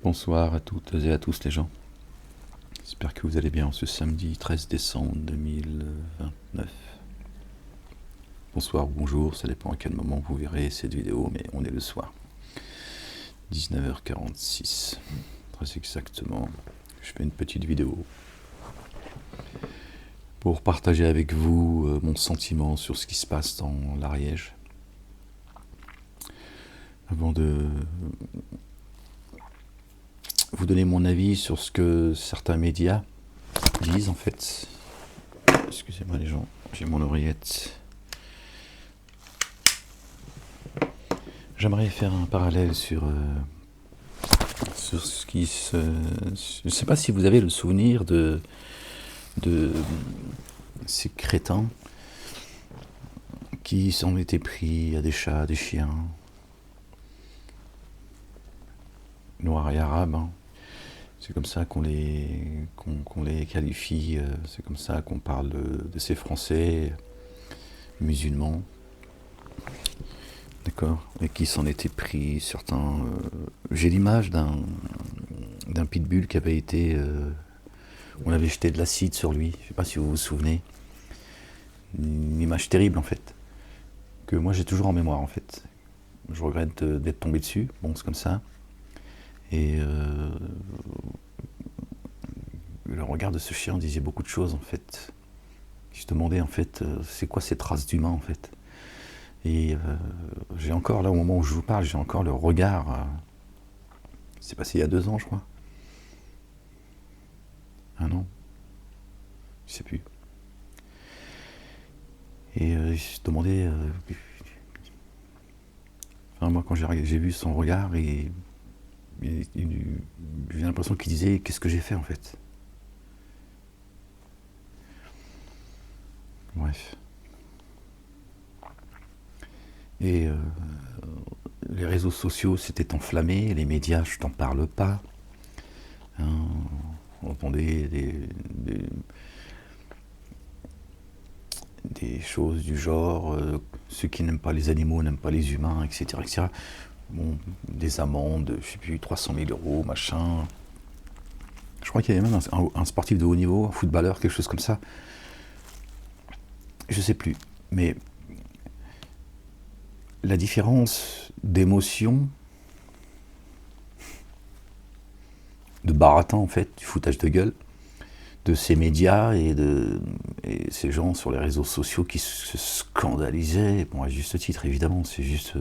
Bonsoir à toutes et à tous les gens. J'espère que vous allez bien ce samedi 13 décembre 2029. Bonsoir ou bonjour, ça dépend à quel moment vous verrez cette vidéo, mais on est le soir. 19h46, très exactement. Je fais une petite vidéo pour partager avec vous mon sentiment sur ce qui se passe dans l'Ariège. Avant de vous donner mon avis sur ce que certains médias disent en fait. Excusez-moi les gens, j'ai mon oreillette. J'aimerais faire un parallèle sur ce qui se... Je ne sais pas si vous avez le souvenir de ces crétins qui s'en étaient pris à des chats, des chiens, noirs et arabes. Hein. C'est comme ça qu'on les qualifie, c'est comme ça qu'on parle de ces Français musulmans. D'accord. Et qui s'en étaient pris certains... j'ai l'image d'un pitbull qui avait été... on avait jeté de l'acide sur lui. Je ne sais pas si vous vous souvenez. Une image terrible en fait. Que moi j'ai toujours en mémoire en fait. Je regrette d'être tombé dessus. Bon, c'est comme ça. Et le regard de ce chien disait beaucoup de choses en fait. Je me demandais en fait, c'est quoi ces traces d'humain en fait. Et j'ai encore, là au moment où je vous parle, j'ai encore le regard. C'est passé il y a 2 ans, je crois. 1 an. Je sais plus. Et je me demandais. Enfin, moi, quand j'ai vu son regard, j'ai l'impression qu'il disait qu'est-ce que j'ai fait en fait. Bref. Et les réseaux sociaux s'étaient enflammés, les médias, je t'en parle pas. Hein, on entendait des choses du genre ceux qui n'aiment pas les animaux n'aiment pas les humains, etc. etc. Bon, des amendes, je sais plus, 300 000 euros, machin. Je crois qu'il y avait même un sportif de haut niveau, un footballeur, quelque chose comme ça. Je sais plus. Mais la différence d'émotion, de baratin en fait, du foutage de gueule, de ces médias et ces gens sur les réseaux sociaux qui se scandalisaient, bon à juste titre évidemment, c'est juste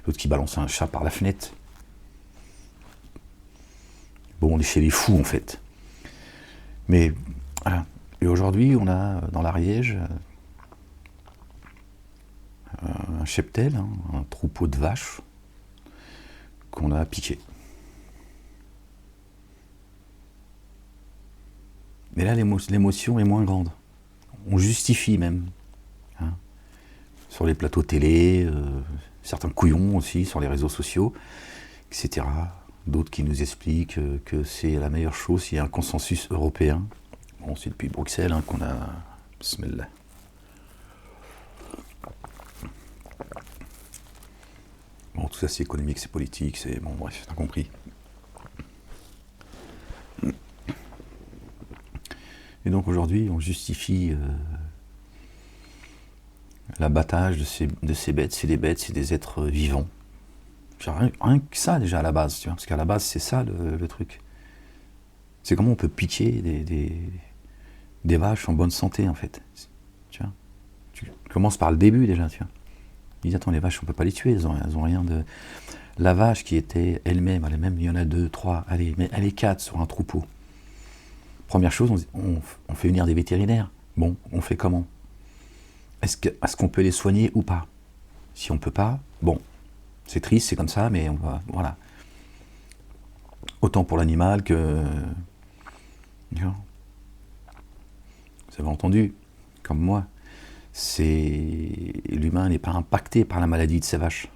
l'autre qui balançait un chat par la fenêtre. Bon, on est chez les fous en fait. Mais voilà. Et aujourd'hui, on a dans l'Ariège un cheptel, hein, un troupeau de vaches qu'on a piqué. Mais là, l'émotion est moins grande. On justifie même. Hein, sur les plateaux télé, certains couillons aussi sur les réseaux sociaux, etc. D'autres qui nous expliquent que c'est la meilleure chose, il y a un consensus européen. Bon, c'est depuis Bruxelles hein, qu'on a... Bismillah. Bon, tout ça c'est économique, c'est politique, c'est... Bon, bref, t'as compris. Et donc aujourd'hui, on justifie l'abattage de ces bêtes. C'est des bêtes, c'est des êtres vivants. Rien que ça déjà à la base, tu vois, parce qu'à la base c'est ça le truc. C'est comment on peut piquer des vaches en bonne santé en fait. Tu vois, tu commences par le début déjà, tu vois. Il dit attends, les vaches on peut pas les tuer, elles ont rien de... La vache qui était elle-même, il y en a 2, 3, allez, mais elle est 4 sur un troupeau. Première chose, on fait venir des vétérinaires. Bon, on fait comment? Est-ce qu'on peut les soigner ou pas? Si on peut pas, bon, c'est triste, c'est comme ça, mais on va, voilà. Autant pour l'animal que... Vous avez entendu, comme moi, l'humain n'est pas impacté par la maladie de ces vaches.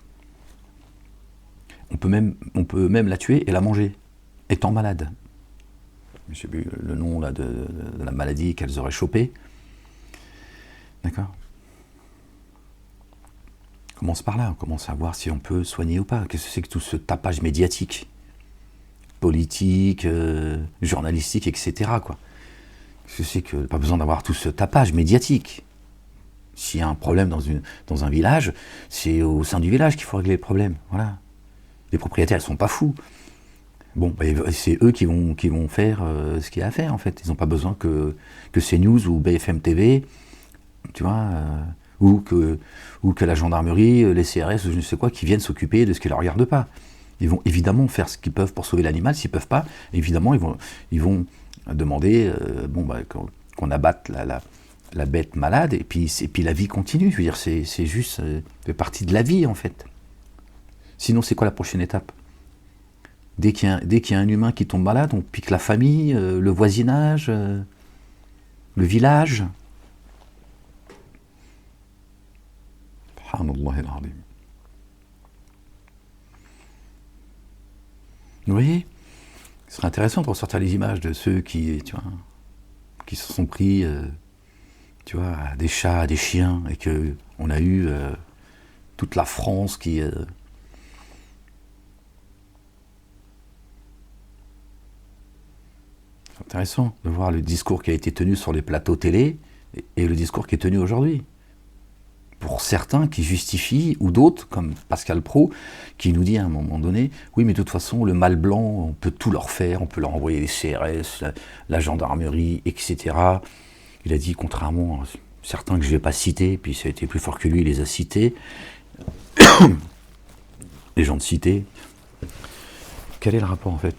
On peut même la tuer et la manger, étant malade. Je sais plus le nom là, de la maladie qu'elles auraient chopée. D'accord? On commence par là, on commence à voir si on peut soigner ou pas. Qu'est-ce que c'est que tout ce tapage médiatique? politique, journalistique, etc., quoi. Je sais que pas besoin d'avoir tout ce tapage médiatique. S'il y a un problème dans un village, c'est au sein du village qu'il faut régler le problème. Voilà. Les propriétaires, ils sont pas fous. Bon, c'est eux qui vont faire ce qu'il y a à faire, en fait. Ils n'ont pas besoin que CNews ou BFM TV, tu vois, ou que la gendarmerie, les CRS, ou je ne sais quoi, qui viennent s'occuper de ce qui ne leur regarde pas. Ils vont évidemment faire ce qu'ils peuvent pour sauver l'animal. S'ils ne peuvent pas, évidemment, ils vont demander qu'on abatte la bête malade, et puis la vie continue. Je veux dire, c'est juste fait partie de la vie, en fait. Sinon, c'est quoi la prochaine étape ? Dès qu'il y a un humain qui tombe malade, on pique la famille, le voisinage, le village. Subhanallah al-azim. Vous voyez, ce serait intéressant de ressortir les images de ceux qui se sont pris, tu vois, à des chats, à des chiens, et que on a eu toute la France qui c'est intéressant de voir le discours qui a été tenu sur les plateaux télé et le discours qui est tenu aujourd'hui. Pour certains qui justifient, ou d'autres, comme Pascal Praud, qui nous dit à un moment donné, oui, mais de toute façon, le mal blanc, on peut tout leur faire, on peut leur envoyer les CRS, la gendarmerie, etc. Il a dit, contrairement à certains que je ne vais pas citer, puis ça a été plus fort que lui, il les a cités, les gens de cité. Quel est le rapport, en fait ?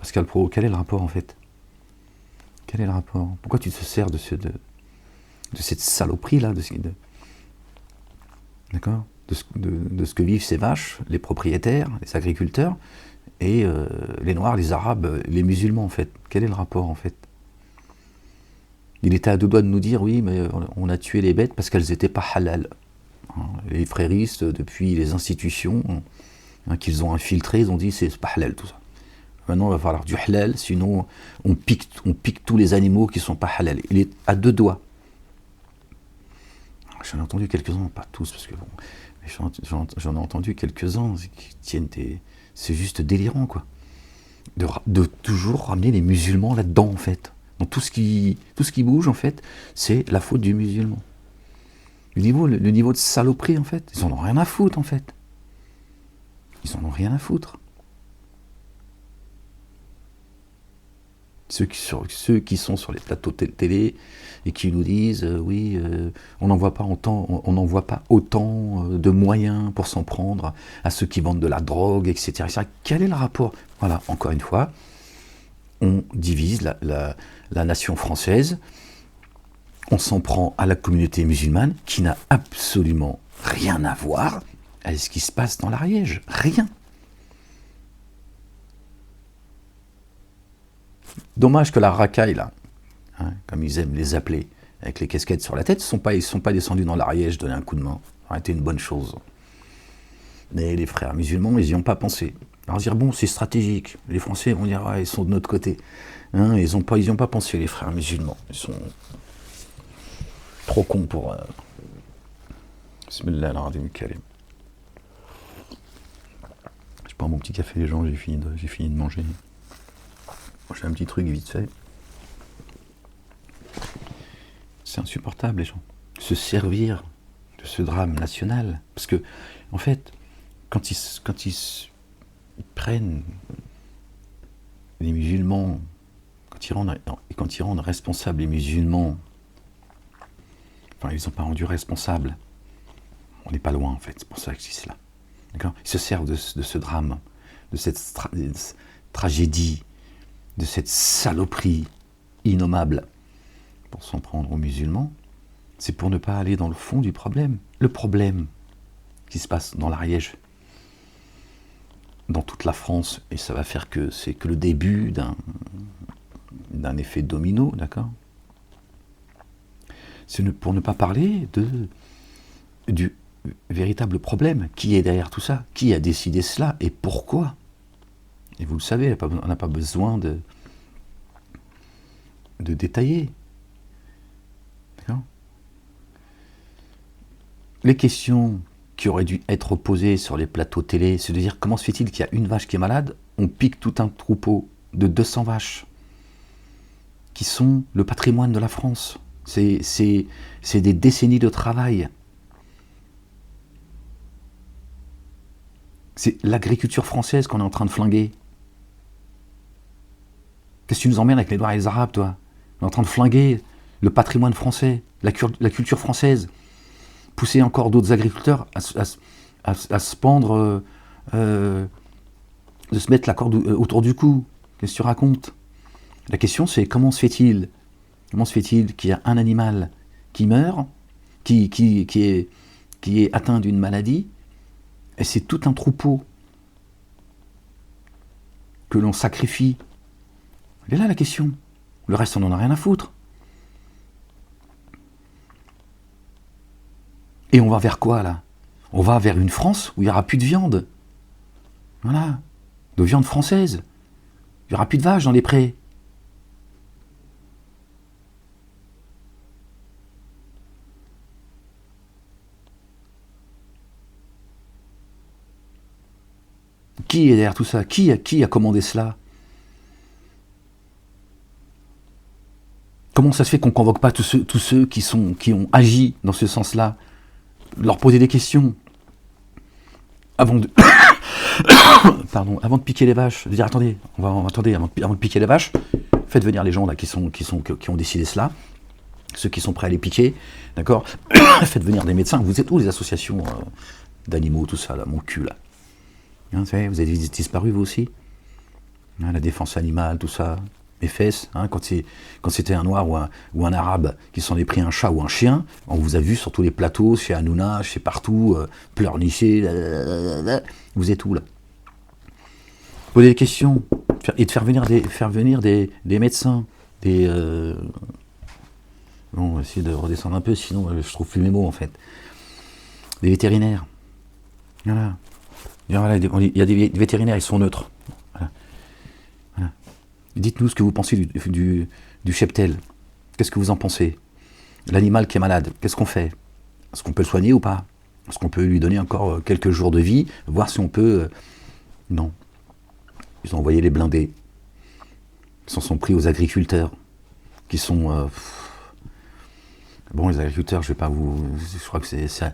Pascal Praud, quel est le rapport, en fait ? Quel est le rapport ? Pourquoi tu te sers de cette saloperie-là, d'accord, de ce que vivent ces vaches, les propriétaires, les agriculteurs, et les Noirs, les Arabes, les musulmans, en fait. Quel est le rapport, en fait ? Il était à deux doigts de nous dire, oui, mais on a tué les bêtes parce qu'elles n'étaient pas halal. Les fréristes, depuis les institutions qu'ils ont infiltrées, ils ont dit, c'est pas halal, tout ça. Maintenant, il va falloir du halal, sinon on pique tous les animaux qui ne sont pas halal. Il est à deux doigts. J'en ai entendu quelques-uns, pas tous, parce que bon, j'en ai entendu quelques-uns qui tiennent c'est juste délirant, quoi. De toujours ramener les musulmans là-dedans, en fait. Donc tout ce qui bouge, en fait, c'est la faute du musulman. Le niveau de saloperie, en fait, ils en ont rien à foutre, en fait. Ils en ont rien à foutre. Ceux qui sont sur les plateaux télé et qui nous disent oui, on n'envoie pas autant de moyens pour s'en prendre à ceux qui vendent de la drogue, etc. Quel est le rapport ? Voilà, encore une fois, on divise la nation française, on s'en prend à la communauté musulmane qui n'a absolument rien à voir avec ce qui se passe dans l'Ariège. Rien. Dommage que la racaille, là, comme ils aiment les appeler, avec les casquettes sur la tête, ils ne sont pas descendus dans l'Ariège donner un coup de main. Ça aurait été une bonne chose. Mais les frères musulmans, ils n'y ont pas pensé. Alors dire, bon, c'est stratégique. Les Français vont dire, ils sont de notre côté. Ils n'y ont pas pensé, les frères musulmans. Ils sont trop cons pour... Bismillah al-Rahim al-Karim. Je prends mon petit café, les gens, j'ai fini de manger. J'ai un petit truc vite fait. C'est insupportable, les gens. Se servir de ce drame national. Parce que, en fait, quand ils prennent les musulmans, quand ils rendent responsables les musulmans, enfin, ils n'ont pas rendu responsables. On n'est pas loin, en fait. C'est pour ça que c'est là. D'accord ? Ils se servent de ce drame, de cette tragédie, de cette saloperie innommable pour s'en prendre aux musulmans, c'est pour ne pas aller dans le fond du problème. Le problème qui se passe dans l'Ariège, dans toute la France, et ça va faire que c'est que le début d'un effet domino, d'accord ? C'est pour ne pas parler du véritable problème. Qui est derrière tout ça ? Qui a décidé cela et pourquoi ? Et vous le savez, on n'a pas besoin de détailler. D'accord ? Les questions qui auraient dû être posées sur les plateaux télé, c'est de dire comment se fait-il qu'il y a une vache qui est malade, on pique tout un troupeau de 200 vaches qui sont le patrimoine de la France. C'est des décennies de travail. C'est l'agriculture française qu'on est en train de flinguer. Qu'est-ce que tu nous emmènes avec les Noirs et les Arabes, toi? On est en train de flinguer le patrimoine français, la culture française. Pousser encore d'autres agriculteurs à se pendre, de se mettre la corde autour du cou. Qu'est-ce que tu racontes? La question, c'est comment se fait-il qu'il y a un animal qui meurt, qui est atteint d'une maladie, et c'est tout un troupeau que l'on sacrifie. Elle est là la question. Le reste, on n'en a rien à foutre. Et on va vers quoi, là? On va vers une France où il n'y aura plus de viande. Voilà. De viande française. Il n'y aura plus de vaches dans les prés. Qui est derrière tout ça? Qui a commandé cela? Comment ça se fait qu'on ne convoque pas tous ceux qui ont agi dans ce sens-là? Leur poser des questions avant de piquer les vaches, de dire attendez, avant de piquer les vaches, faites venir les gens là qui ont décidé cela, ceux qui sont prêts à les piquer, d'accord? Faites venir des médecins, vous êtes où les associations d'animaux, tout ça là, mon cul là, hein, vous avez disparu vous aussi, hein, la défense animale, tout ça. Mes fesses, hein, quand c'était un noir ou un arabe qui s'en est pris un chat ou un chien, on vous a vu sur tous les plateaux, chez Hanouna, chez partout, pleurnicher, vous êtes où là? Poser des questions, et de faire venir des médecins, bon, on va essayer de redescendre un peu, sinon je trouve plus mes mots en fait. Des vétérinaires, voilà. Il y a des vétérinaires, ils sont neutres. Dites-nous ce que vous pensez du cheptel. Qu'est-ce que vous en pensez? L'animal qui est malade, qu'est-ce qu'on fait? Est-ce qu'on peut le soigner ou pas? Est-ce qu'on peut lui donner encore quelques jours de vie? Voir si on peut... Non. Ils ont envoyé les blindés. Ils s'en sont pris aux agriculteurs. Qui sont... Bon, les agriculteurs, je vais pas vous... Je crois que c'est ça.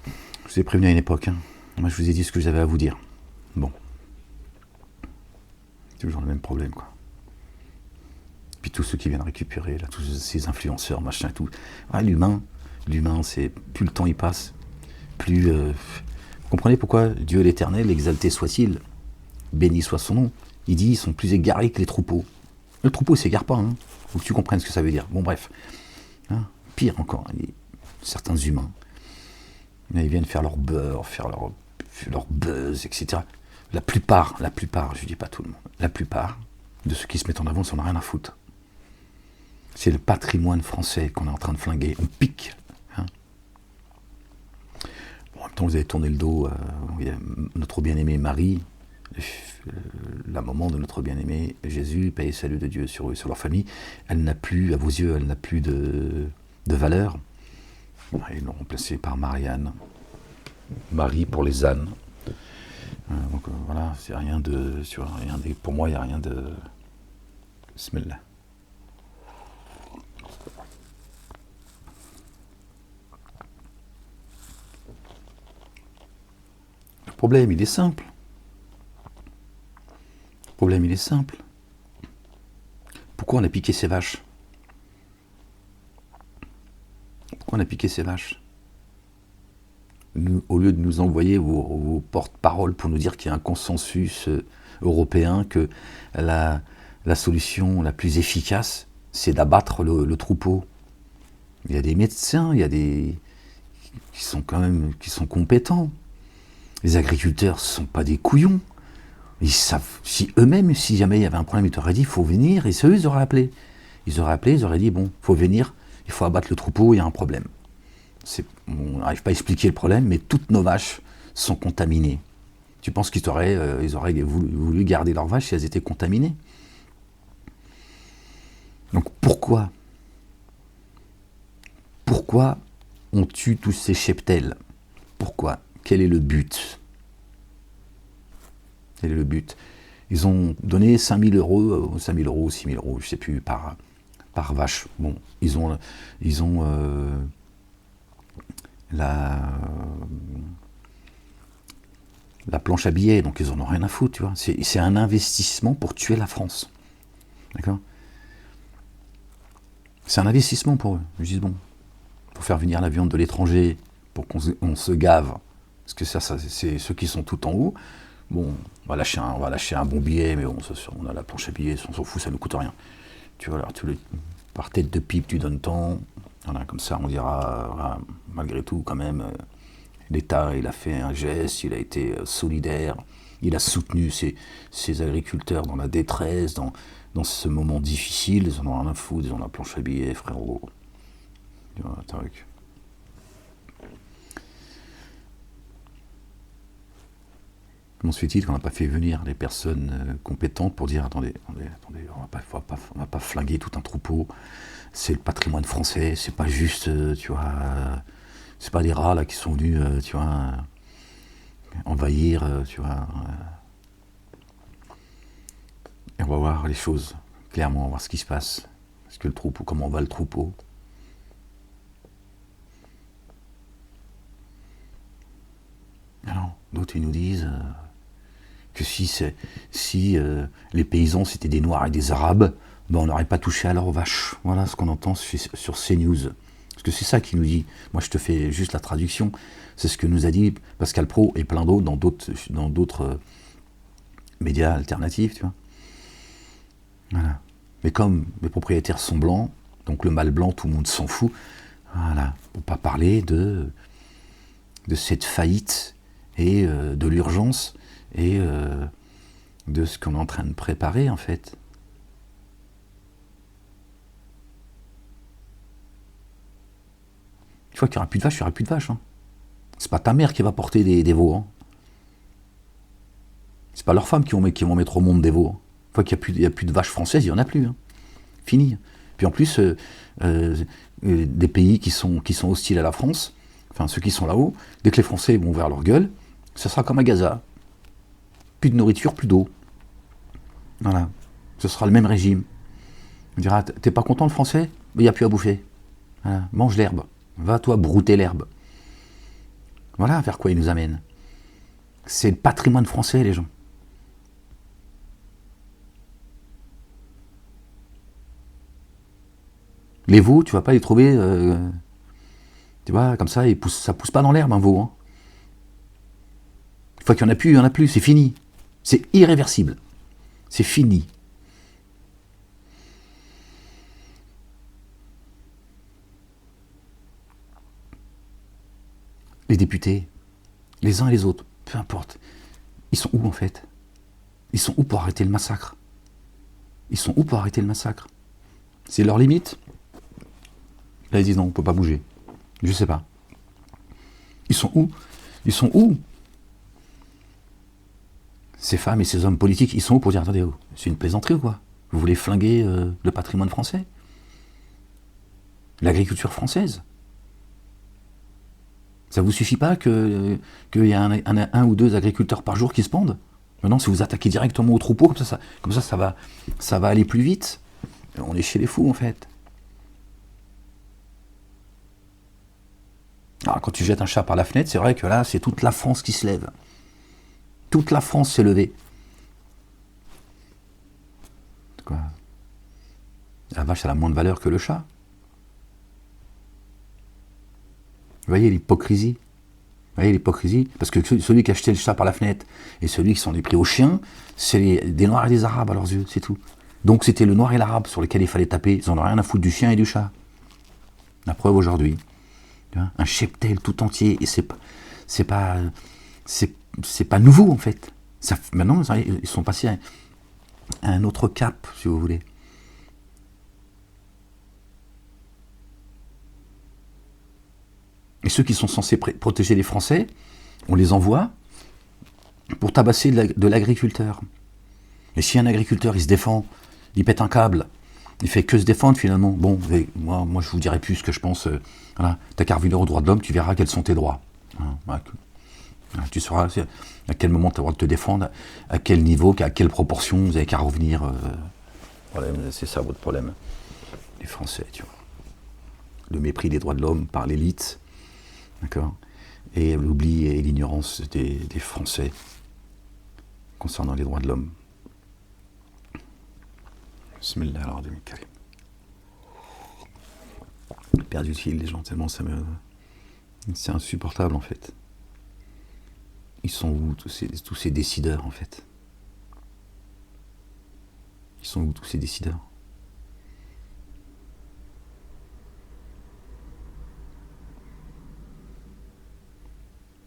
Je vous ai prévenu à une époque. Hein. Moi, je vous ai dit ce que j'avais à vous dire. Bon. Toujours le même problème, quoi. Puis tous ceux qui viennent récupérer, là, tous ces influenceurs, machin, tout. Ah, l'humain, c'est plus le temps y passe, plus... Vous comprenez pourquoi Dieu l'Éternel, exalté soit-il, béni soit son nom, il dit ils sont plus égarés que les troupeaux. Le troupeau, il s'égare pas, hein. Faut que tu comprennes ce que ça veut dire. Bon, bref. Hein, pire encore, certains humains, ils viennent faire leur beurre, faire leur buzz, etc. La plupart, je dis pas tout le monde, la plupart de ceux qui se mettent en avant, ça n'en a rien à foutre. C'est le patrimoine français qu'on est en train de flinguer. On pique. Hein. Bon, en même temps, vous avez tourné le dos à notre bien-aimé Marie, la maman de notre bien-aimé Jésus, paix et salut de Dieu sur eux, sur leur famille. Elle n'a plus, à vos yeux, elle n'a plus de valeur. Ils l'ont remplacée par Marianne. Marie pour les ânes. Donc voilà, c'est pour moi, il n'y a rien de... Bismillah. Le problème, il est simple. Pourquoi on a piqué ces vaches? Nous, au lieu de nous envoyer vos porte-paroles pour nous dire qu'il y a un consensus européen, que la solution la plus efficace, c'est d'abattre le troupeau. Il y a des médecins, il y a qui sont compétents. Les agriculteurs ne sont pas des couillons. Ils savent, si jamais il y avait un problème, ils t'auraient dit, il faut venir, et c'est eux, ils auraient appelé. Ils auraient dit, bon, il faut venir, il faut abattre le troupeau, il y a un problème. On n'arrive pas à expliquer le problème, mais toutes nos vaches sont contaminées. Tu penses qu'ils auraient voulu garder leurs vaches si elles étaient contaminées? Donc pourquoi on tue tous ces cheptels? Pourquoi? Quel est le but? Quel est le but? Ils ont donné 5 000 euros, 5 000 euros, 6 000 euros, je ne sais plus, par vache. Bon, ils ont la planche à billets, donc ils en ont rien à foutre, tu vois. C'est un investissement pour tuer la France. D'accord? C'est un investissement pour eux. Ils disent, bon, pour faire venir la viande de l'étranger, pour qu'on se gave, parce que ça c'est ceux qui sont tout en haut. Bon, on va lâcher un bon billet, mais bon, on a la planche à billets, on s'en fout, ça ne coûte rien. Tu vois, alors, par tête de pipe, tu donnes tant. Voilà, comme ça, on dira, malgré tout, quand même, l'État, il a fait un geste, il a été solidaire, il a soutenu ses agriculteurs dans la détresse, dans ce moment difficile. Ils en ont rien à foutre, ils ont la planche à billets, frérot. Tu vois, truc. Comment se fait-il qu'on n'a pas fait venir les personnes compétentes pour dire attendez, on va pas flinguer tout un troupeau, c'est le patrimoine français, c'est pas juste, tu vois, c'est pas des rats là qui sont venus, tu vois, envahir, tu vois. Et on va voir les choses, clairement, on va voir ce qui se passe. Parce que le troupeau, comment va le troupeau? Alors, d'autres ils nous disent que si les paysans c'était des Noirs et des Arabes, ben on n'aurait pas touché à leurs vaches. Voilà ce qu'on entend sur CNews. Parce que c'est ça qui nous dit. Moi je te fais juste la traduction. C'est ce que nous a dit Pascal Praud et plein d'autres dans d'autres médias alternatifs, tu vois. Voilà. Mais comme les propriétaires sont blancs, donc le mâle blanc, tout le monde s'en fout. Voilà. Pour pas parler de cette faillite et de l'urgence et de ce qu'on est en train de préparer en fait. Une fois qu'il n'y aura plus de vaches, il n'y aura plus de vaches. Hein. C'est pas ta mère qui va porter des veaux. Hein. C'est pas leurs femmes qui vont mettre au monde des veaux. Hein. Une fois qu'il n'y a plus de vaches françaises, il n'y en a plus. Hein. Fini. Puis en plus, des pays qui sont hostiles à la France, enfin ceux qui sont là-haut, dès que les Français vont ouvrir leur gueule, ça sera comme à Gaza. Plus de nourriture, plus d'eau. Voilà. Ce sera le même régime. On dira, t'es pas content le français? Il n'y a plus à bouffer. Voilà. Mange l'herbe. Va toi brouter l'herbe. Voilà vers quoi il nous amène. C'est le patrimoine français, les gens. Les veaux, tu vas pas les trouver, tu vois, comme ça, ça pousse pas dans l'herbe un veau. Hein. Une fois qu'il n'y en a plus, il n'y en a plus, c'est fini. C'est irréversible. C'est fini. Les députés, les uns et les autres, peu importe, ils sont où en fait? Ils sont où pour arrêter le massacre? Ils sont où pour arrêter le massacre? C'est leur limite? Là ils disent non, on ne peut pas bouger. Je sais pas. Ils sont où? Ils sont où? Ces femmes et ces hommes politiques, ils sont où pour dire attendez, c'est une plaisanterie ou quoi? Vous voulez flinguer le patrimoine français? L'agriculture française? Ça vous suffit pas qu'il y a un ou deux agriculteurs par jour qui se pendent? Maintenant, si vous attaquez directement au troupeau, comme ça va aller plus vite. On est chez les fous, en fait. Alors, quand tu jettes un chat par la fenêtre, c'est vrai que là, c'est toute la France qui se lève. Toute la France s'est levée. Quoi? La vache, elle a moins de valeur que le chat. Vous voyez l'hypocrisie? Vous voyez l'hypocrisie? Parce que celui qui a acheté le chat par la fenêtre et celui qui s'en est pris au chien, c'est des Noirs et des Arabes à leurs yeux, c'est tout. Donc c'était le Noir et l'Arabe sur lesquels il fallait taper. Ils n'en ont rien à foutre du chien et du chat. La preuve aujourd'hui. Un cheptel tout entier. Et c'est pas nouveau en fait. Maintenant, ils sont passés à un autre cap, si vous voulez. Et ceux qui sont censés protéger les Français, on les envoie pour tabasser de l'agriculteur. Et si un agriculteur, il se défend, il pète un câble, il fait que se défendre finalement, bon, moi je vous dirai plus ce que je pense, voilà, t'as qu'à revenir aux droits de l'homme, tu verras quels sont tes droits. Voilà. Tu sauras à quel moment tu as le droit de te défendre, à quel niveau, à quelle proportion, vous n'avez qu'à revenir. C'est ça votre problème, les Français, tu vois. Le mépris des droits de l'homme par l'élite, d'accord, et l'oubli et l'ignorance des Français concernant les droits de l'homme. Bismillah ar-Rahman ar-Rahim. Perdu le fil, les gens, tellement ça me... C'est insupportable, en fait. Ils sont où, tous ces décideurs, en fait? Ils sont où, tous ces décideurs?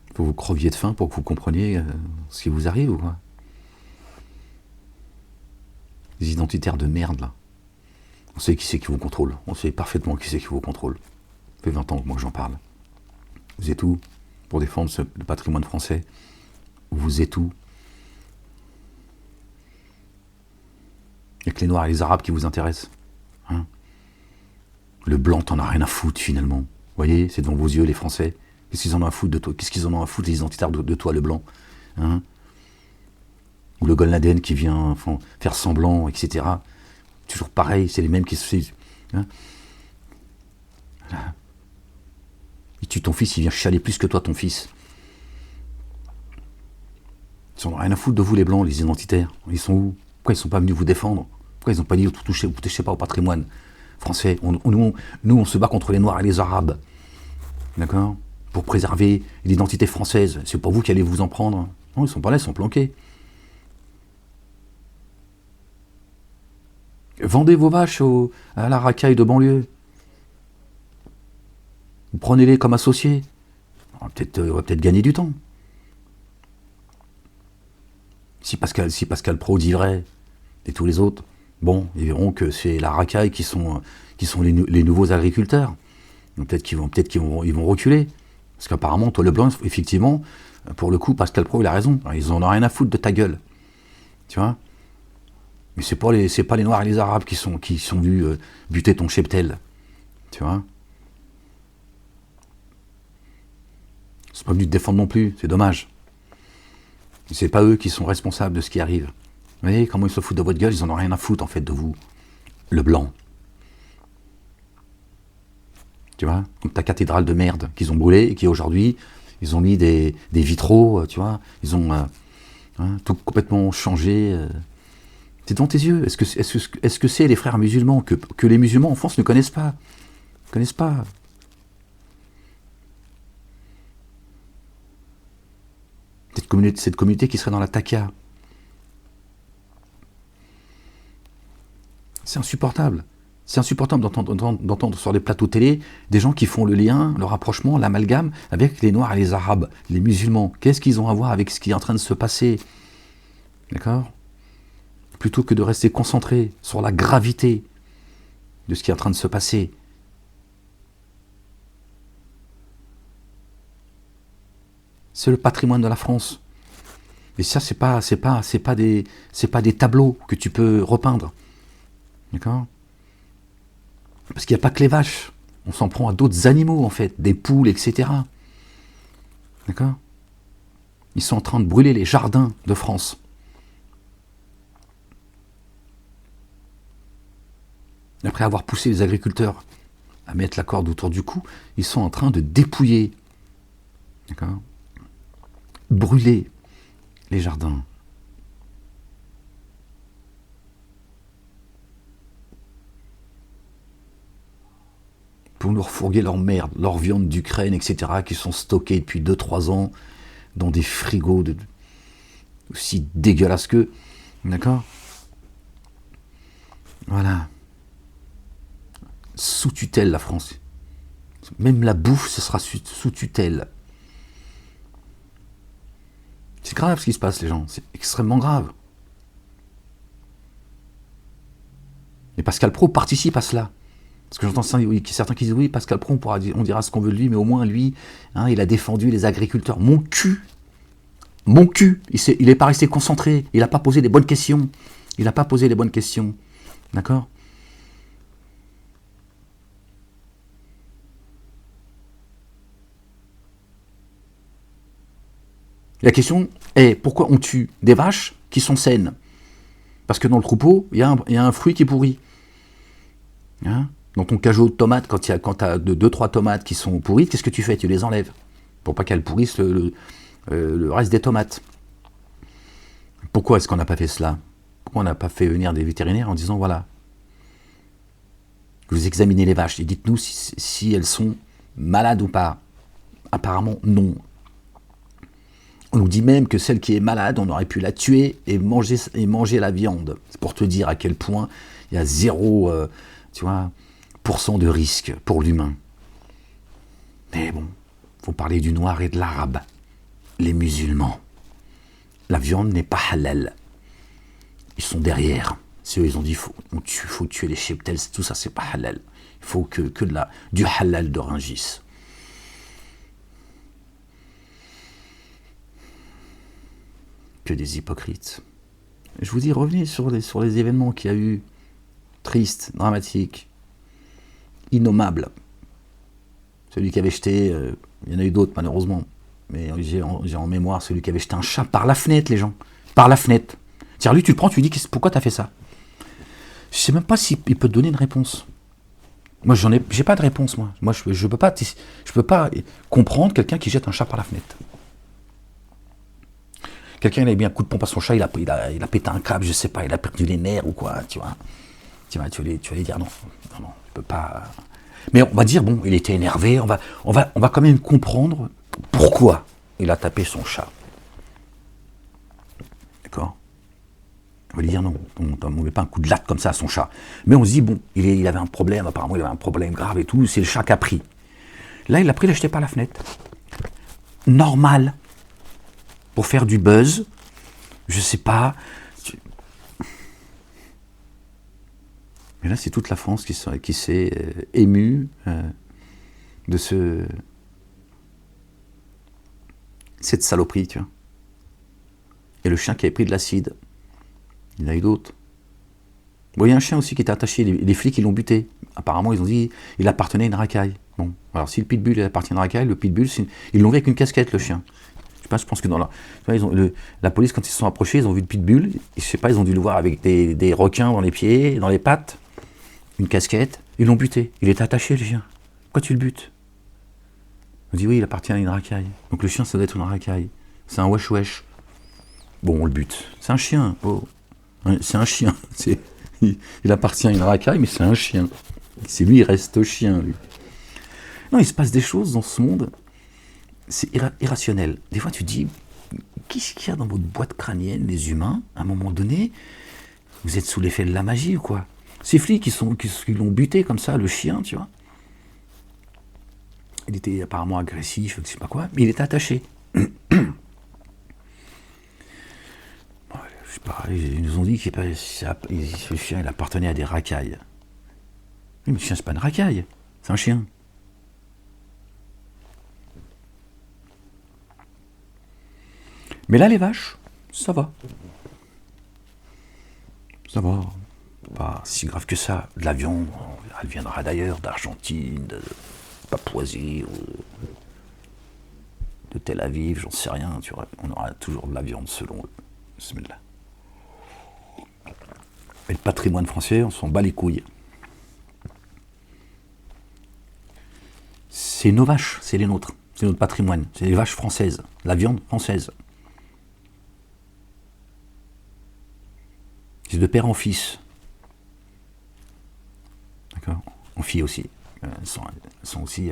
Il faut que vous creviez de faim pour que vous compreniez ce qui vous arrive, ou quoi? Les identitaires de merde, là. On sait qui c'est qui vous contrôle. On sait parfaitement qui c'est qui vous contrôle. Ça fait 20 ans que moi j'en parle. Vous êtes où pour défendre le patrimoine français? Vous êtes où? Il n'y a que les Noirs et les Arabes qui vous intéressent. Hein? Le blanc, t'en as rien à foutre, finalement. Vous voyez, c'est devant vos yeux, les Français. Qu'est-ce qu'ils en ont à foutre de toi? Qu'est-ce qu'ils en ont à foutre, les identitaires, de toi, le blanc? Hein? Ou le Golnaden qui vient faire semblant, etc. Toujours pareil, c'est les mêmes qui se... Hein? Il tue ton fils, il vient chialer plus que toi, ton fils. Ils n'en ont rien à foutre de vous, les blancs, les identitaires. Ils sont où? Pourquoi ils ne sont pas venus vous défendre? Pourquoi ils n'ont pas dit vous touchez pas au patrimoine français? Nous, on se bat contre les Noirs et les Arabes. D'accord? Pour préserver l'identité française. C'est pas vous qui allez vous en prendre. Non, ils sont pas là, ils sont planqués. Vendez vos vaches à la racaille de banlieue. Prenez-les comme associés. On va peut-être gagner du temps. Si Pascal Praud dit vrai, et tous les autres, bon, ils verront que c'est la racaille qui sont les nouveaux agriculteurs. Donc peut-être qu'ils vont reculer. Parce qu'apparemment, toi, le blanc, effectivement, pour le coup, Pascal Praud, il a raison. Ils en ont rien à foutre de ta gueule. Tu vois? Mais c'est pas les Noirs et les Arabes qui sont venus buter ton cheptel. Tu vois? Ils sont pas venus te défendre non plus, c'est dommage. Et c'est pas eux qui sont responsables de ce qui arrive. Vous voyez comment ils se foutent de votre gueule? Ils en ont rien à foutre, en fait, de vous. Le blanc. Tu vois? Comme ta cathédrale de merde qu'ils ont brûlée et qui aujourd'hui, ils ont mis des vitraux, tu vois? Ils ont tout complètement changé. C'est devant tes yeux. Est-ce que c'est les frères musulmans que les musulmans en France ne connaissent pas? Connaissent pas. Cette communauté qui serait dans la taka. C'est insupportable. C'est insupportable d'entendre sur les plateaux télé des gens qui font le lien, le rapprochement, l'amalgame avec les Noirs et les Arabes, les musulmans. Qu'est-ce qu'ils ont à voir avec ce qui est en train de se passer? D'accord? Plutôt que de rester concentré sur la gravité de ce qui est en train de se passer. C'est le patrimoine de la France. Et ça, c'est pas des tableaux que tu peux repeindre. D'accord? Parce qu'il n'y a pas que les vaches. On s'en prend à d'autres animaux, en fait, des poules, etc. D'accord? Ils sont en train de brûler les jardins de France. Après avoir poussé les agriculteurs à mettre la corde autour du cou, ils sont en train de dépouiller, d'accord? Brûler les jardins. Pour nous refourguer leur merde, leur viande d'Ukraine, etc., qui sont stockées depuis 2-3 ans dans des frigos aussi dégueulasses qu'eux. D'accord? Voilà. Sous tutelle, la France. Même la bouffe, ce sera sous tutelle. C'est grave ce qui se passe, les gens. C'est extrêmement grave. Et Pascal Praud participe à cela. Parce que j'entends certains qui disent oui, Pascal Praud, on dira ce qu'on veut de lui, mais au moins lui, il a défendu les agriculteurs. Mon cul, il n'est pas resté concentré, il n'a pas posé les bonnes questions. D'accord? La question est, pourquoi on tue des vaches qui sont saines? Parce que dans le troupeau, il y a un fruit qui est pourri. Hein, dans ton cajot de tomates, quand tu as 2-3 tomates qui sont pourries, qu'est-ce que tu fais? Tu les enlèves, pour pas qu'elles pourrissent le reste des tomates. Pourquoi est-ce qu'on n'a pas fait cela? Pourquoi on n'a pas fait venir des vétérinaires en disant, voilà, vous examinez les vaches et dites-nous si elles sont malades ou pas? Apparemment, non. On nous dit même que celle qui est malade, on aurait pu la tuer et manger la viande. C'est pour te dire à quel point il y a 0, % de risque pour l'humain. Mais bon, il faut parler du noir et de l'arabe. Les musulmans. La viande n'est pas halal. Ils sont derrière. C'est eux, ils ont dit, faut tuer les cheptels, tout ça, c'est pas halal. Il faut que du halal de Rungis. Que des hypocrites. Je vous dis, revenez sur les événements qu'il y a eu, tristes, dramatiques, innommables. Celui qui avait jeté, il y en a eu d'autres malheureusement, mais j'ai en mémoire celui qui avait jeté un chat par la fenêtre, les gens, par la fenêtre. Tiens, lui, tu le prends, tu lui dis, pourquoi tu as fait ça? Je sais même pas s'il peut te donner une réponse. Moi, j'ai pas de réponse, moi. Moi, je peux pas comprendre quelqu'un qui jette un chat par la fenêtre. Quelqu'un, il a mis un coup de pompe à son chat, il a pété un câble, je sais pas, il a perdu les nerfs ou quoi, tu vois. Tu vas lui dire non, je peux pas. Mais on va dire, bon, il était énervé, on va quand même comprendre pourquoi il a tapé son chat. D'accord? On va lui dire non, on ne met pas un coup de latte comme ça à son chat. Mais on se dit, bon, il avait un problème, apparemment il avait un problème grave et tout, c'est le chat qui a pris. Là, il a pris, il l'a jeté par la fenêtre. Normal. Pour faire du buzz, je sais pas. Mais là, c'est toute la France qui s'est émue de cette saloperie, tu vois. Et le chien qui avait pris de l'acide, il y en a eu d'autres. Bon, il y a un chien aussi qui était attaché, les flics, ils l'ont buté. Apparemment, ils ont dit il appartenait à une racaille. Bon, alors si le pitbull appartient à une racaille, le pitbull, ils l'ont vu avec une casquette, le chien. Je pense que la police, quand ils se sont approchés, ils ont vu le pitbull, je sais pas, ils ont dû le voir avec des requins dans les pieds, dans les pattes, une casquette, ils l'ont buté. Il était attaché, le chien. Pourquoi tu le butes? On dit oui, il appartient à une racaille. Donc le chien, ça doit être une racaille. C'est un wesh-wesh. Bon, on le bute. C'est un chien. Oh. C'est un chien. Il appartient à une racaille, mais c'est un chien. C'est lui, il reste chien, lui. Non, il se passe des choses dans ce monde. C'est irrationnel. Des fois, tu te dis, qu'est-ce qu'il y a dans votre boîte crânienne, les humains? À un moment donné, vous êtes sous l'effet de la magie ou quoi? Ces flics qui l'ont buté comme ça, le chien, tu vois. Il était apparemment agressif, je sais pas quoi, mais il était attaché. Je sais pas, ils nous ont dit que ce chien, il appartenait à des racailles. Mais le chien, c'est pas une racaille, c'est un chien. Mais là, les vaches, ça va. Ça va. Pas si grave que ça. De la viande, elle viendra d'ailleurs, d'Argentine, de Papouasie, de Tel Aviv, j'en sais rien. Tu vois, on aura toujours de la viande selon eux. Bismillah. Et le patrimoine français, on s'en bat les couilles. C'est nos vaches, c'est les nôtres. C'est notre patrimoine. C'est les vaches françaises. La viande française. C'est de père en fils. D'accord? En fille aussi. Elles sont aussi.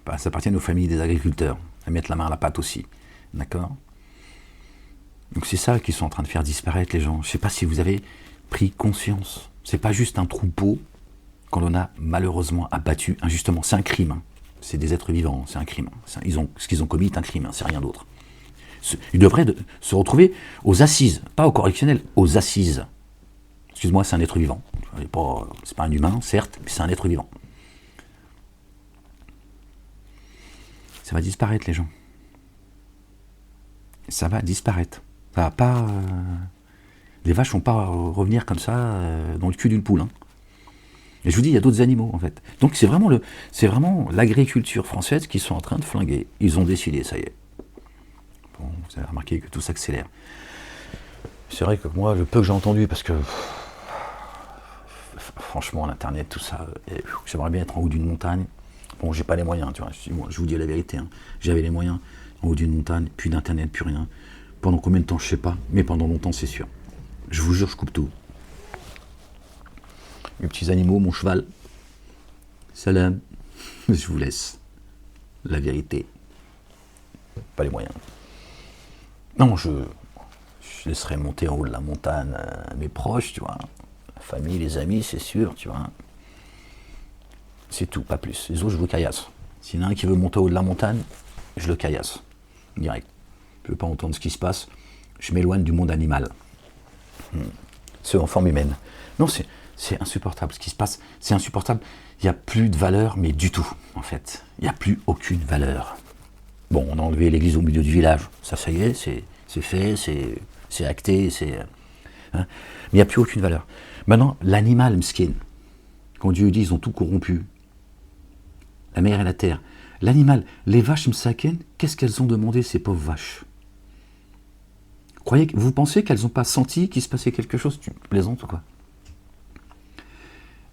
Ça appartient aux familles des agriculteurs. Elles mettent la main à la pâte aussi. D'accord? Donc c'est ça qu'ils sont en train de faire disparaître les gens. Je ne sais pas si vous avez pris conscience. C'est pas juste un troupeau qu'on en a malheureusement abattu injustement. C'est un crime. Hein. C'est des êtres vivants. C'est un crime. Ce qu'ils ont commis est un crime. Hein. C'est rien d'autre. Ils devraient se retrouver aux assises, pas au correctionnel, aux assises. Excuse-moi, c'est un être vivant. C'est pas un humain, certes, mais c'est un être vivant. Ça va disparaître, les gens. Ça va disparaître. Ça va pas. Les vaches vont pas revenir comme ça dans le cul d'une poule. Hein. Et je vous dis, il y a d'autres animaux, en fait. Donc c'est vraiment l'agriculture française qui sont en train de flinguer. Ils ont décidé, ça y est. Bon, vous avez remarqué que tout s'accélère. C'est vrai que moi, le peu que j'ai entendu, parce que franchement, l'internet, tout ça, j'aimerais bien être en haut d'une montagne. Bon, j'ai pas les moyens, tu vois. Je vous dis la vérité, hein. J'avais les moyens, en haut d'une montagne, plus d'internet, plus rien. Pendant combien de temps, je sais pas, mais pendant longtemps, c'est sûr. Je vous jure, je coupe tout. Mes petits animaux, mon cheval. Salam. Je vous laisse. La vérité. Pas les moyens. Non, je laisserai monter en haut de la montagne mes proches, tu vois. La famille, les amis, c'est sûr, tu vois. C'est tout, pas plus. Les autres, je vous caillasse. S'il y en a un qui veut monter au haut de la montagne, je le caillasse. Direct. Je ne veux pas entendre ce qui se passe. Je m'éloigne du monde animal. Ceux en forme humaine. Non, c'est insupportable ce qui se passe. C'est insupportable. Il n'y a plus de valeur, mais du tout, en fait. Il n'y a plus aucune valeur. Bon, on a enlevé l'église au milieu du village. Ça y est, c'est fait, c'est acté, hein. Mais il n'y a plus aucune valeur. Maintenant, l'animal, m'skin, quand Dieu dit ils ont tout corrompu, la mer et la terre, l'animal, les vaches m'saken, qu'est-ce qu'elles ont demandé, ces pauvres vaches? Vous pensez qu'elles n'ont pas senti qu'il se passait quelque chose? Tu plaisantes ou quoi?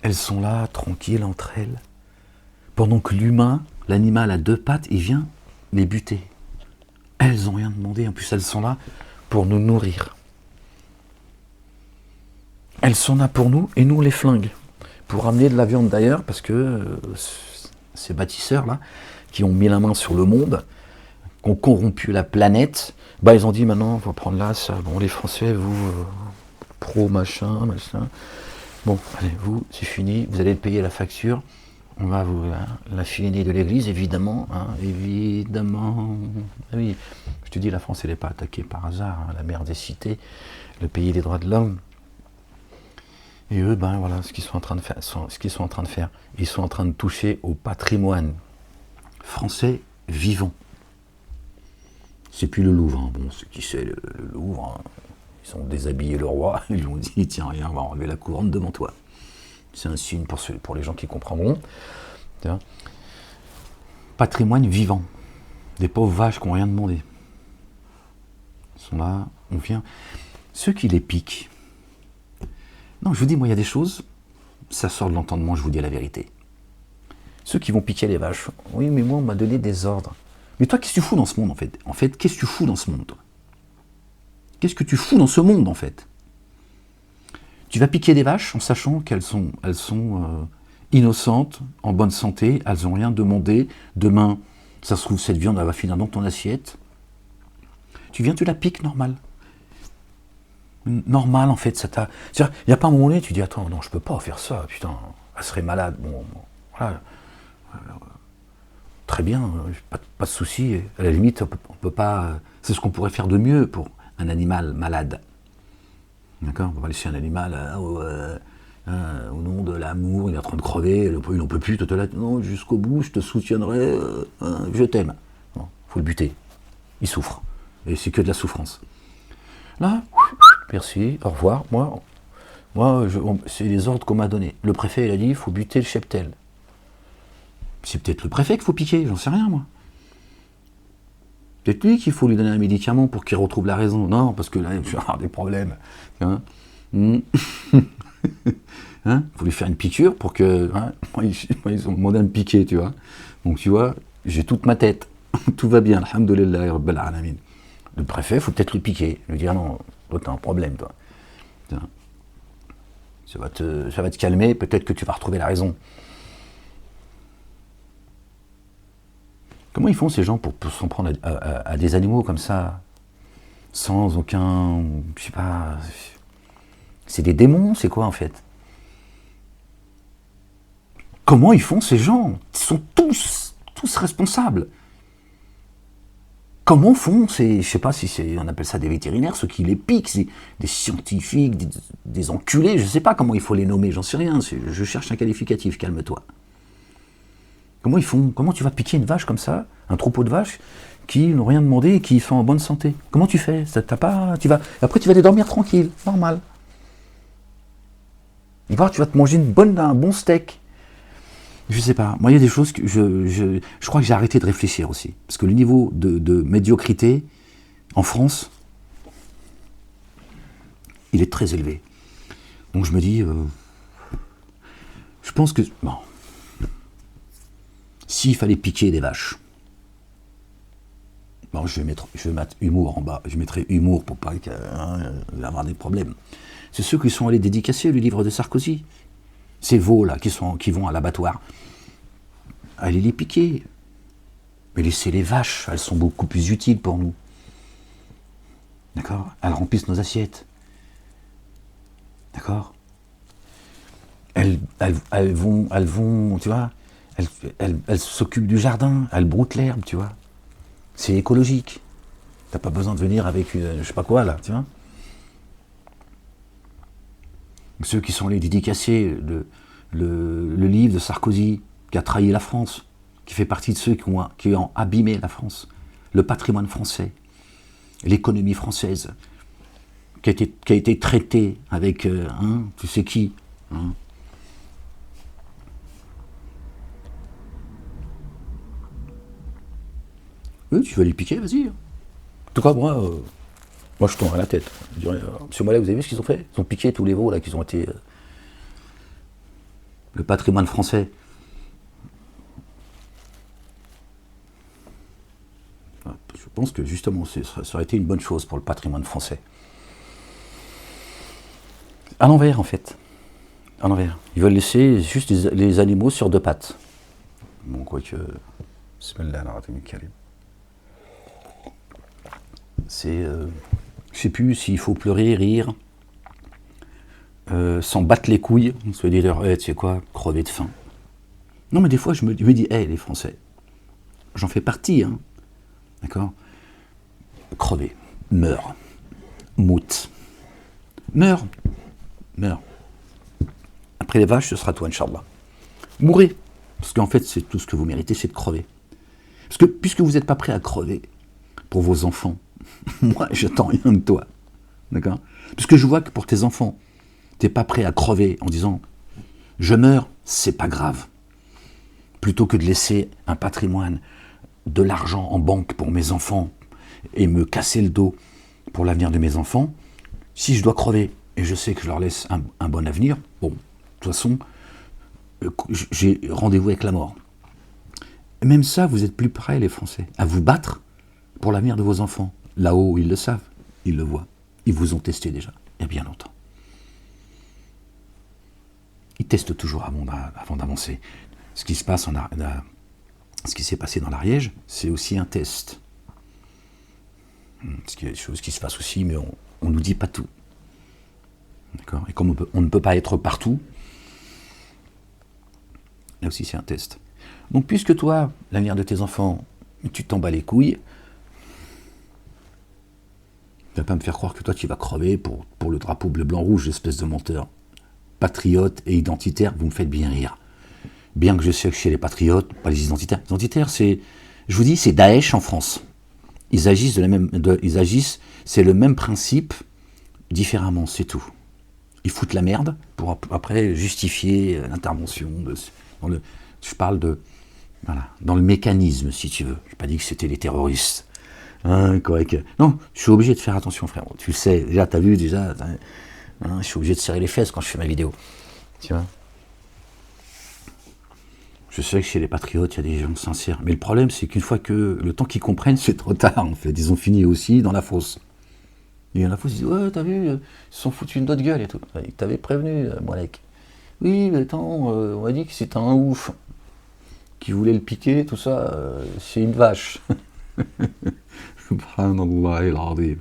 Elles sont là, tranquilles entre elles, pendant que l'humain, l'animal à deux pattes, il vient les buter. Elles n'ont rien demandé, en plus elles sont là pour nous nourrir. Elles sont là pour nous et nous on les flingue. Pour ramener de la viande d'ailleurs, parce que ces bâtisseurs-là, qui ont mis la main sur le monde, qui ont corrompu la planète, bah ils ont dit maintenant, on va prendre là, ça, bon les Français, vous, pro machin, bon, allez, vous, c'est fini, vous allez payer la facture, on va vous la filer de l'église, évidemment, hein, évidemment. Ah oui, je te dis, la France, elle n'est pas attaquée par hasard, hein, la mère des cités, le pays des droits de l'homme. Et eux, ben voilà, ce qu'ils sont en train de faire, ils sont en train de toucher au patrimoine français vivant. C'est plus le Louvre, hein. Bon, ce qui c'est le Louvre, hein. Ils ont déshabillé le roi, ils lui ont dit, tiens, rien, on va enlever la couronne devant toi. C'est un signe pour les gens qui comprendront. Patrimoine vivant. Des pauvres vaches qui n'ont rien demandé. Ils sont là, on vient. Ceux qui les piquent. Non, je vous dis, moi, il y a des choses, ça sort de l'entendement, je vous dis la vérité. Ceux qui vont piquer les vaches. Oui, mais moi, on m'a donné des ordres. Mais toi, qu'est-ce que tu fous dans ce monde, en fait? En fait, qu'est-ce que tu fous dans ce monde, toi? Qu'est-ce que tu fous dans ce monde, en fait? Tu vas piquer des vaches en sachant qu'elles sont innocentes, en bonne santé, elles n'ont rien demandé. Demain, ça se trouve, cette viande, elle va finir dans ton assiette. Tu viens, tu la piques, normal. Normal, en fait, ça t'a... Il n'y a pas un moment donné, tu dis, attends, non, je peux pas faire ça, putain, elle serait malade. Bon voilà. Très bien, pas de souci. À la limite, on peut pas... C'est ce qu'on pourrait faire de mieux pour un animal malade. D'accord? On va laisser un animal au nom de l'amour, il est en train de crever, il n'en peut plus, toi là, non, jusqu'au bout, je te soutiendrai, je t'aime. Bon, faut le buter. Il souffre. Et c'est que de la souffrance. Là, merci, au revoir. Moi c'est les ordres qu'on m'a donnés. Le préfet, il a dit, il faut buter le cheptel. C'est peut-être le préfet qu'il faut piquer, j'en sais rien, moi. Peut-être lui qu'il faut lui donner un médicament pour qu'il retrouve la raison. Non, parce que là, je vais avoir des problèmes. Hein? Hein? Faut lui faire une piqûre pour que... Hein? Ils ont demandé à me piquer, tu vois. Donc, tu vois, j'ai toute ma tête. Tout va bien, alhamdoulillahi rabbil alamin. Le préfet, il faut peut-être le piquer. Lui dire, non, toi, t'as un problème, toi. Ça va te calmer, peut-être que tu vas retrouver la raison. Comment ils font ces gens pour s'en prendre à des animaux comme ça, sans aucun, je sais pas, c'est des démons, c'est quoi en fait? Comment ils font ces gens? Ils sont tous responsables. Comment font ces, je sais pas si on appelle ça des vétérinaires, ceux qui les piquent, des scientifiques, des enculés, je sais pas comment il faut les nommer, j'en sais rien, je cherche un qualificatif, calme-toi. Comment ils font? Comment tu vas piquer une vache comme ça, un troupeau de vaches qui n'ont rien demandé et qui sont en bonne santé? Comment tu fais? Après tu vas aller dormir tranquille, normal. Voir, tu vas te manger un bon steak. Je sais pas. Moi, il y a des choses que je crois que j'ai arrêté de réfléchir aussi. Parce que le niveau de médiocrité en France, il est très élevé. Donc je me dis, je pense que, bon, s'il fallait piquer des vaches, bon, je vais mettre humour en bas. Je mettrai humour pour pas avoir des problèmes. C'est ceux qui sont allés dédicacer le livre de Sarkozy. Ces veaux là qui vont à l'abattoir. Allez les piquer. Mais laissez les vaches, elles sont beaucoup plus utiles pour nous. D'accord? Elles remplissent nos assiettes. D'accord? Elles vont, tu vois, elles s'occupent du jardin, elles broutent l'herbe, tu vois. C'est écologique. T'as pas besoin de venir avec je sais pas quoi là, tu vois. Ceux qui sont allés dédicacer le livre de Sarkozy, qui a trahi la France, qui fait partie de ceux qui ont abîmé la France, le patrimoine français, l'économie française, qui a été traité avec, tu sais qui, hein. Oui, tu veux les piquer, vas-y. En tout cas, moi je tournerai la tête. Je dirais, Monsieur Mollet, vous avez vu ce qu'ils ont fait? Ils ont piqué tous les veaux là, qui ont été le patrimoine français. Je pense que justement, ça aurait été une bonne chose pour le patrimoine français. À l'envers, en fait. À l'envers. Ils veulent laisser juste les animaux sur deux pattes. Bon, quoique. C'est. Je sais plus s'il faut pleurer, rire, s'en battre les couilles, se dire, tu sais quoi, crever de faim. Non, mais des fois, je me dis, les Français, j'en fais partie, hein. D'accord? Crever, meurs, moute, meurs. Après les vaches, ce sera toi, Inch'Allah. Mourrez. Parce qu'en fait, c'est tout ce que vous méritez, c'est de crever. Parce que, puisque vous n'êtes pas prêt à crever pour vos enfants, moi, j'attends rien de toi. D'accord? Puisque je vois que pour tes enfants, tu n'es pas prêt à crever en disant « Je meurs, c'est pas grave ». Plutôt que de laisser un patrimoine, de l'argent en banque pour mes enfants et me casser le dos pour l'avenir de mes enfants, si je dois crever et je sais que je leur laisse un bon avenir, bon, de toute façon, j'ai rendez-vous avec la mort. Et même ça, vous êtes plus prêts, les Français, à vous battre pour l'avenir de vos enfants. Là-haut, ils le savent, ils le voient. Ils vous ont testé déjà, il y a bien longtemps. Ils testent toujours avant d'avancer. Ce qui se passe ce qui s'est passé dans l'Ariège, c'est aussi un test. Parce qu'il y a des choses qui se passent aussi, mais on ne nous dit pas tout. D'accord? Et comme on ne peut pas être partout, là aussi c'est un test. Donc puisque toi, l'avenir de tes enfants, tu t'en bats les couilles, tu vas pas me faire croire que toi tu vas crever pour le drapeau bleu-blanc-rouge, espèce de menteur. Patriote et identitaire, vous me faites bien rire. Bien que je sais que chez les patriotes, pas les identitaires. Les identitaires, c'est, je vous dis, c'est Daesh en France. Ils agissent c'est le même principe, différemment, c'est tout. Ils foutent la merde pour après justifier l'intervention. Je parle dans le mécanisme, si tu veux. Je n'ai pas dit que c'était les terroristes. Non, je suis obligé de faire attention, frère. Tu le sais, déjà, tu as vu, je suis obligé de serrer les fesses quand je fais ma vidéo. Tu vois? Je sais que chez les patriotes, il y a des gens sincères. Mais le problème, c'est qu'une fois que le temps qu'ils comprennent, c'est trop tard, en fait. Ils ont fini aussi dans la fosse. Et dans la fosse, ils disent « Ouais, t'as vu, ils se sont foutus une autre gueule et tout. » Ils t'avaient prévenu, Moalek. Oui, mais attends, on m'a dit que c'était un ouf qui voulait le piquer, tout ça. C'est une vache. Subhanallah el-Azim.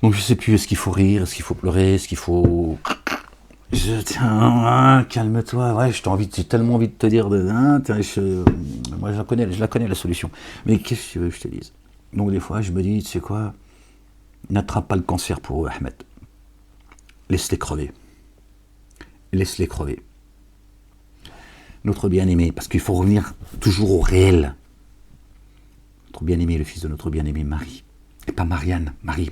Donc je sais plus, est-ce qu'il faut rire, est-ce qu'il faut pleurer, est-ce qu'il faut... calme-toi, ouais, j'ai tellement envie de te dire, moi je la connais la solution. Mais qu'est-ce que tu veux que je te dise? Donc des fois je me dis, tu sais quoi, n'attrape pas le cancer pour eux, Ahmed. Laisse-les crever. Laisse-les crever. Notre bien-aimé, parce qu'il faut revenir toujours au réel. Notre bien-aimé, le fils de notre bien-aimé Marie. Et pas Marianne, Marie.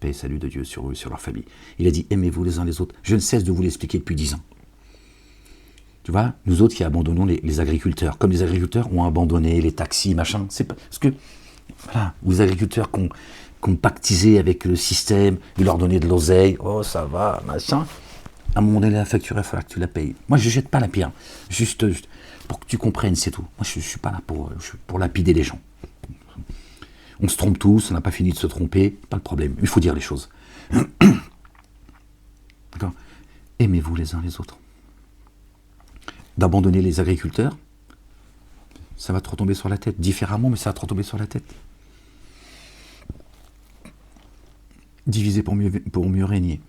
paix et salut de Dieu sur eux, sur leur famille. Il a dit, aimez-vous les uns les autres. Je ne cesse de vous l'expliquer depuis 10 ans. Tu vois, nous autres qui abandonnons les agriculteurs, comme les agriculteurs ont abandonné les taxis, machin, c'est parce que, voilà, les agriculteurs qui ont pactisé avec le système, de leur donner de l'oseille, oh ça va, machin, à un moment donné, la facture, il va falloir que tu la payes. Moi, je ne jette pas la pierre, juste pour que tu comprennes, c'est tout. Moi, je ne suis pas là pour lapider les gens. On se trompe tous, on n'a pas fini de se tromper, pas de problème, il faut dire les choses. D'accord ? Aimez-vous les uns les autres. D'abandonner les agriculteurs, ça va te retomber sur la tête, différemment, mais ça va te retomber sur la tête. Diviser pour mieux régner.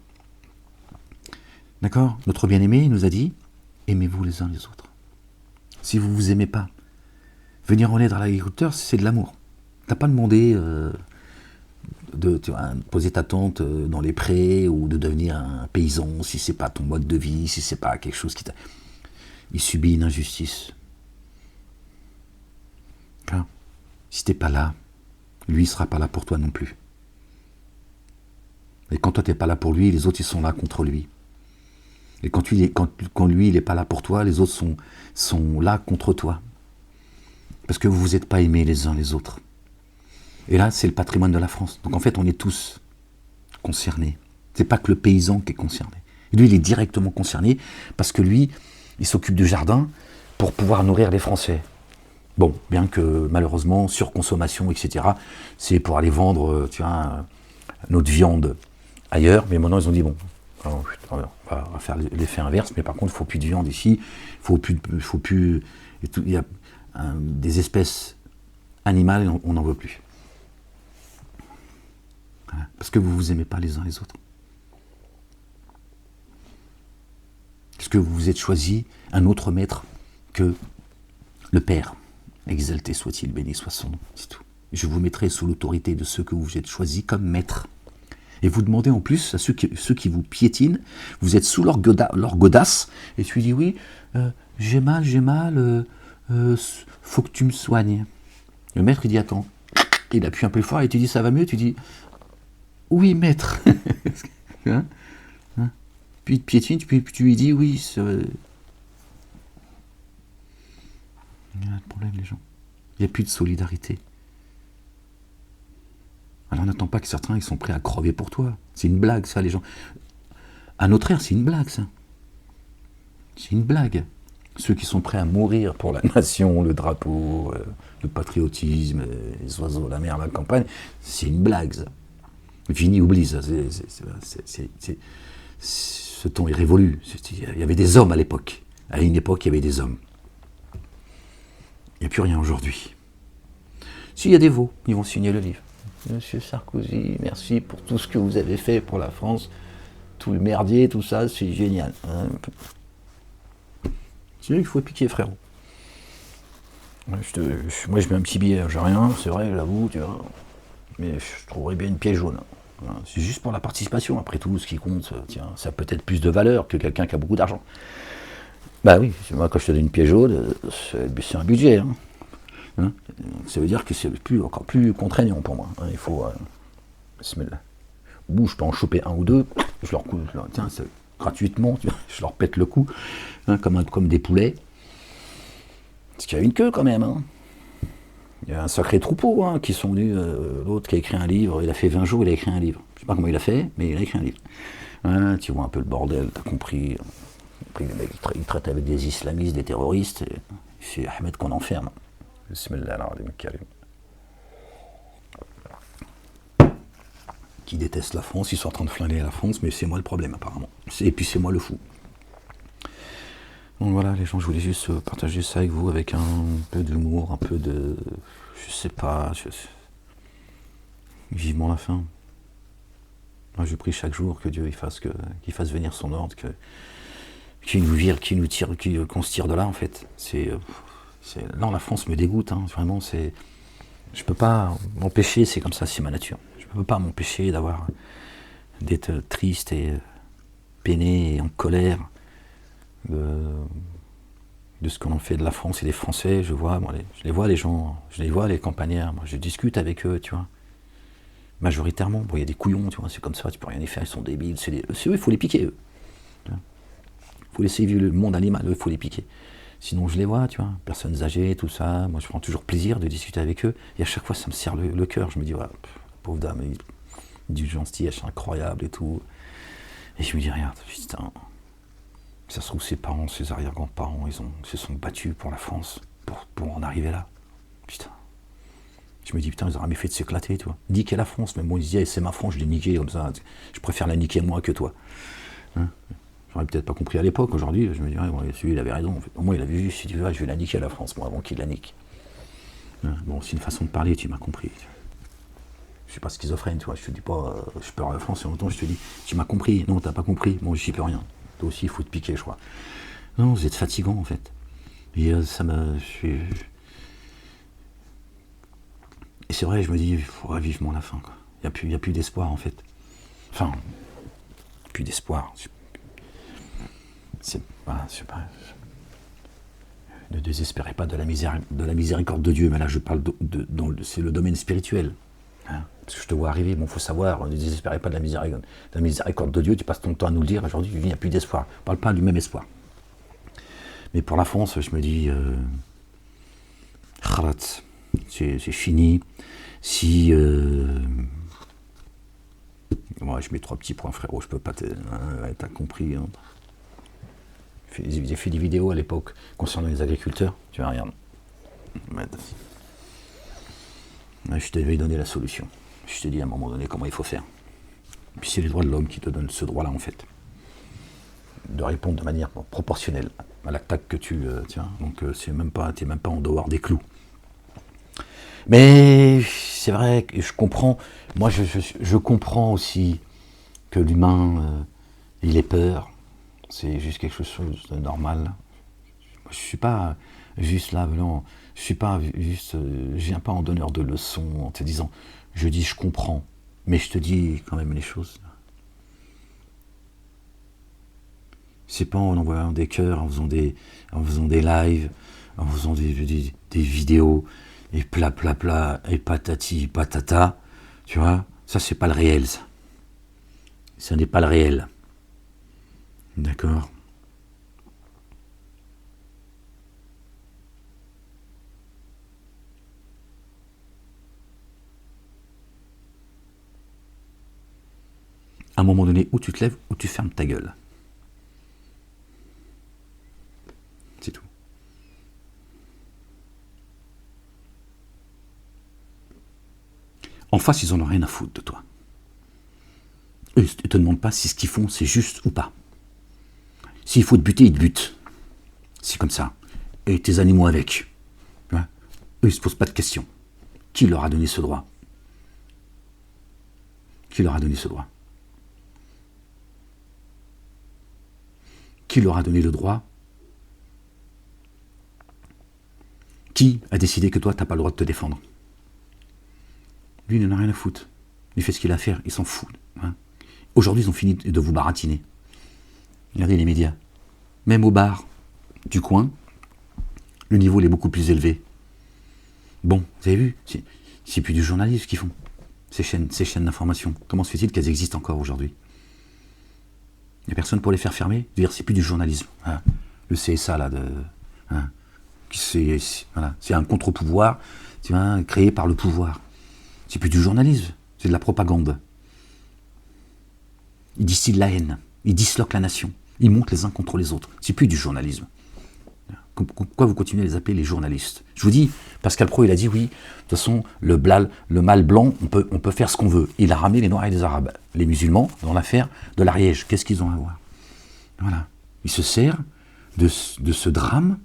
D'accord ? Notre bien-aimé, il nous a dit, aimez-vous les uns les autres. Si vous ne vous aimez pas, venir en aide à l'agriculteur, c'est de l'amour. Tu n'as pas demandé de poser ta tente dans les prés ou de devenir un paysan si ce n'est pas ton mode de vie, si ce n'est pas quelque chose qui t'a... Il subit une injustice. Hein? Si tu n'es pas là, lui ne sera pas là pour toi non plus. Et quand toi tu n'es pas là pour lui, les autres ils sont là contre lui. Et quand lui il n'est pas là pour toi, les autres sont là contre toi. Parce que vous ne vous êtes pas aimés les uns les autres. Et là, c'est le patrimoine de la France. Donc en fait, on est tous concernés. C'est pas que le paysan qui est concerné. Et lui, il est directement concerné parce que lui, il s'occupe du jardin pour pouvoir nourrir les Français. Bon, bien que malheureusement, surconsommation, etc., c'est pour aller vendre, notre viande ailleurs. Mais maintenant, ils ont dit, bon, on va faire l'effet inverse, mais par contre, il ne faut plus de viande ici, il y a des espèces animales, on n'en veut plus. Parce que vous ne vous aimez pas les uns les autres. Parce que vous vous êtes choisi un autre maître que le Père. Exalté soit-il, béni soit son nom, c'est tout. Je vous mettrai sous l'autorité de ceux que vous êtes choisis comme maîtres. Et vous demandez en plus à ceux qui vous piétinent, vous êtes sous leur godasse, et tu dis oui, j'ai mal, faut que tu me soignes. Le maître il dit attends, il appuie un peu fort et tu dis ça va mieux, tu dis oui maître. Hein? Puis il te piétine, puis tu lui dis oui. Il y a un problème les gens. Il n'y a plus de solidarité. Alors n'attends pas que certains ils sont prêts à crever pour toi. C'est une blague ça les gens. À notre ère c'est une blague ça. C'est une blague. Ceux qui sont prêts à mourir pour la nation, le drapeau, le patriotisme, les oiseaux, la mer, la campagne, c'est une blague ça. Fini, oublie ça. Ce temps est révolu. Il y avait des hommes à l'époque. À une époque, il y avait des hommes. Il n'y a plus rien aujourd'hui. S'il y a des veaux, ils vont signer le livre. Monsieur Sarkozy, merci pour tout ce que vous avez fait pour la France. Tout le merdier, tout ça, c'est génial. C'est vrai qu'il faut piquer, frérot. Moi, je mets un petit billet, j'ai rien, c'est vrai, j'avoue, tu vois. Mais je trouverais bien une pièce jaune. C'est juste pour la participation, après tout, ce qui compte, tiens, ça a peut-être plus de valeur que quelqu'un qui a beaucoup d'argent. Bah oui, moi quand je te donne une pièce jaune, c'est un budget. Ça veut dire que c'est encore plus contraignant pour moi. Il faut se mettre là. Ou je peux en choper un ou deux, je leur coupe, tiens, gratuitement, je leur pète le cou, comme des poulets. Parce qu'il y a une queue quand même. Il y a un sacré troupeau qui sont venus. L'autre qui a écrit un livre, il a fait 20 jours, il a écrit un livre. Je sais pas comment il a fait, mais il a écrit un livre. Tu vois un peu le bordel, t'as compris. Les mecs, ils traitent avec des islamistes, des terroristes. C'est Ahmed qu'on enferme. Qui détestent la France, ils sont en train de flinguer la France, mais c'est moi le problème apparemment. Et puis c'est moi le fou. Donc voilà les gens, je voulais juste partager ça avec vous avec un peu d'humour, un peu de... Je sais pas... Vivement la fin. Moi je prie chaque jour que Dieu qu'il fasse venir son ordre, qu'il nous vire, qu'il nous tire, qu'on se tire de là en fait. Non, la France me dégoûte, vraiment, je peux pas m'empêcher, c'est comme ça, c'est ma nature. Je peux pas m'empêcher d'être triste et peiné et en colère de ce qu'on en fait de la France et des Français. Je les vois les gens, je les vois les campagnards, moi je discute avec eux, tu vois. majoritairement. Bon, il y a des couillons, tu vois, c'est comme ça, tu peux rien y faire, ils sont débiles, c'est eux, il faut les piquer, eux. Il faut laisser vivre le monde animal, eux, il faut les piquer. Sinon, je les vois, tu vois, personnes âgées, tout ça, moi je prends toujours plaisir de discuter avec eux, et à chaque fois, ça me serre le cœur, je me dis, voilà, pauvre dame, du gentillesse incroyable et tout. Et je me dis, regarde, putain, ça se trouve, ses parents, ses arrière-grands-parents, se sont battus pour la France, pour en arriver là. Putain. Je me dis, putain, ils auraient jamais fait de s'éclater, tu vois. Niquer la France, mais moi, ils disaient, c'est ma France, je l'ai niquée comme ça. Je préfère la niquer moi que toi. Hein, j'aurais peut-être pas compris à l'époque. Aujourd'hui, je me dis, ouais, celui, il avait raison. En fait. Au moins, il avait vu, si tu veux, je vais la niquer à la France, moi, avant qu'il la nique. Hein, bon, c'est une façon de parler, tu m'as compris. Je suis pas schizophrène, tu vois. Je te dis pas, je peur à la France, et en même temps, je te dis, tu m'as compris. Non, t'as pas compris. Bon, j'y peux rien. Toi aussi, il faut te piquer, je crois. Non, vous êtes fatigant, en fait. Et ça me. Et c'est vrai, je me dis, il faudra vivement la fin. Il n'y a plus d'espoir, en fait. Enfin, plus d'espoir. C'est pas. Ne désespérez pas de la miséricorde de Dieu, mais là, je parle c'est le domaine spirituel. Hein, parce que je te vois arriver, bon, il faut savoir, ne désespérez pas de la miséricorde de Dieu, tu passes ton temps à nous le dire, aujourd'hui, il n'y a plus d'espoir. On ne parle pas du même espoir. Mais pour la France, je me dis, khalat, c'est fini. Si moi je mets 3 petits points, frérot, je peux pas t'as compris. Hein. J'ai fait des vidéos à l'époque concernant les agriculteurs, tu vois, regarde. Je t'avais donné la solution. Je t'ai dit à un moment donné comment il faut faire. Et puis c'est les droits de l'homme qui te donnent ce droit-là, en fait. De répondre de manière proportionnelle à l'attaque que tu tiens. Donc t'es même pas en dehors des clous. Mais c'est vrai que je comprends, moi je comprends aussi que l'humain, il ait peur, c'est juste quelque chose de normal. Je suis pas juste là, non, je suis pas juste, je viens pas en donneur de leçons en te disant, je dis je comprends, mais je te dis quand même les choses. C'est pas en envoyant des cœurs, en faisant des lives, en faisant des vidéos, et pla, et patati, patata, tu vois, ça c'est pas le réel, ça. Ça n'est pas le réel. D'accord ? À un moment donné, où tu te lèves, ou tu fermes ta gueule. C'est tout. En face, ils en ont rien à foutre de toi. Eux, ils ne te demandent pas si ce qu'ils font, c'est juste ou pas. S'il faut te buter, ils te butent. C'est comme ça. Et tes animaux avec. Eux, ils ne se posent pas de questions. Qui leur a donné ce droit ? Qui leur a donné ce droit ? Qui leur a donné le droit ? Qui a décidé que toi, tu n'as pas le droit de te défendre ? Lui, il n'en a rien à foutre. Il fait ce qu'il a à faire, il s'en fout. Hein. Aujourd'hui, ils ont fini de vous baratiner. Regardez les médias. Même au bar du coin, le niveau il est beaucoup plus élevé. Bon, vous avez vu, c'est plus du journalisme qu'ils font. Ces chaînes d'information. Comment se fait-il qu'elles existent encore aujourd'hui ? Il n'y a personne pour les faire fermer. Je veux dire, c'est plus du journalisme. Hein. Le CSA, là, hein, c'est un contre-pouvoir, tu vois, créé par le pouvoir. C'est plus du journalisme, c'est de la propagande. Ils distillent la haine, ils disloquent la nation, ils montent les uns contre les autres. C'est plus du journalisme. Pourquoi vous continuez à les appeler les journalistes ? Je vous dis, Pascal Praud, il a dit oui, de toute façon, le mâle blanc, on peut faire ce qu'on veut. Il a ramené les Noirs et les Arabes. Les musulmans, dans l'affaire de l'Ariège, qu'est-ce qu'ils ont à voir ? Voilà. Il se sert de ce drame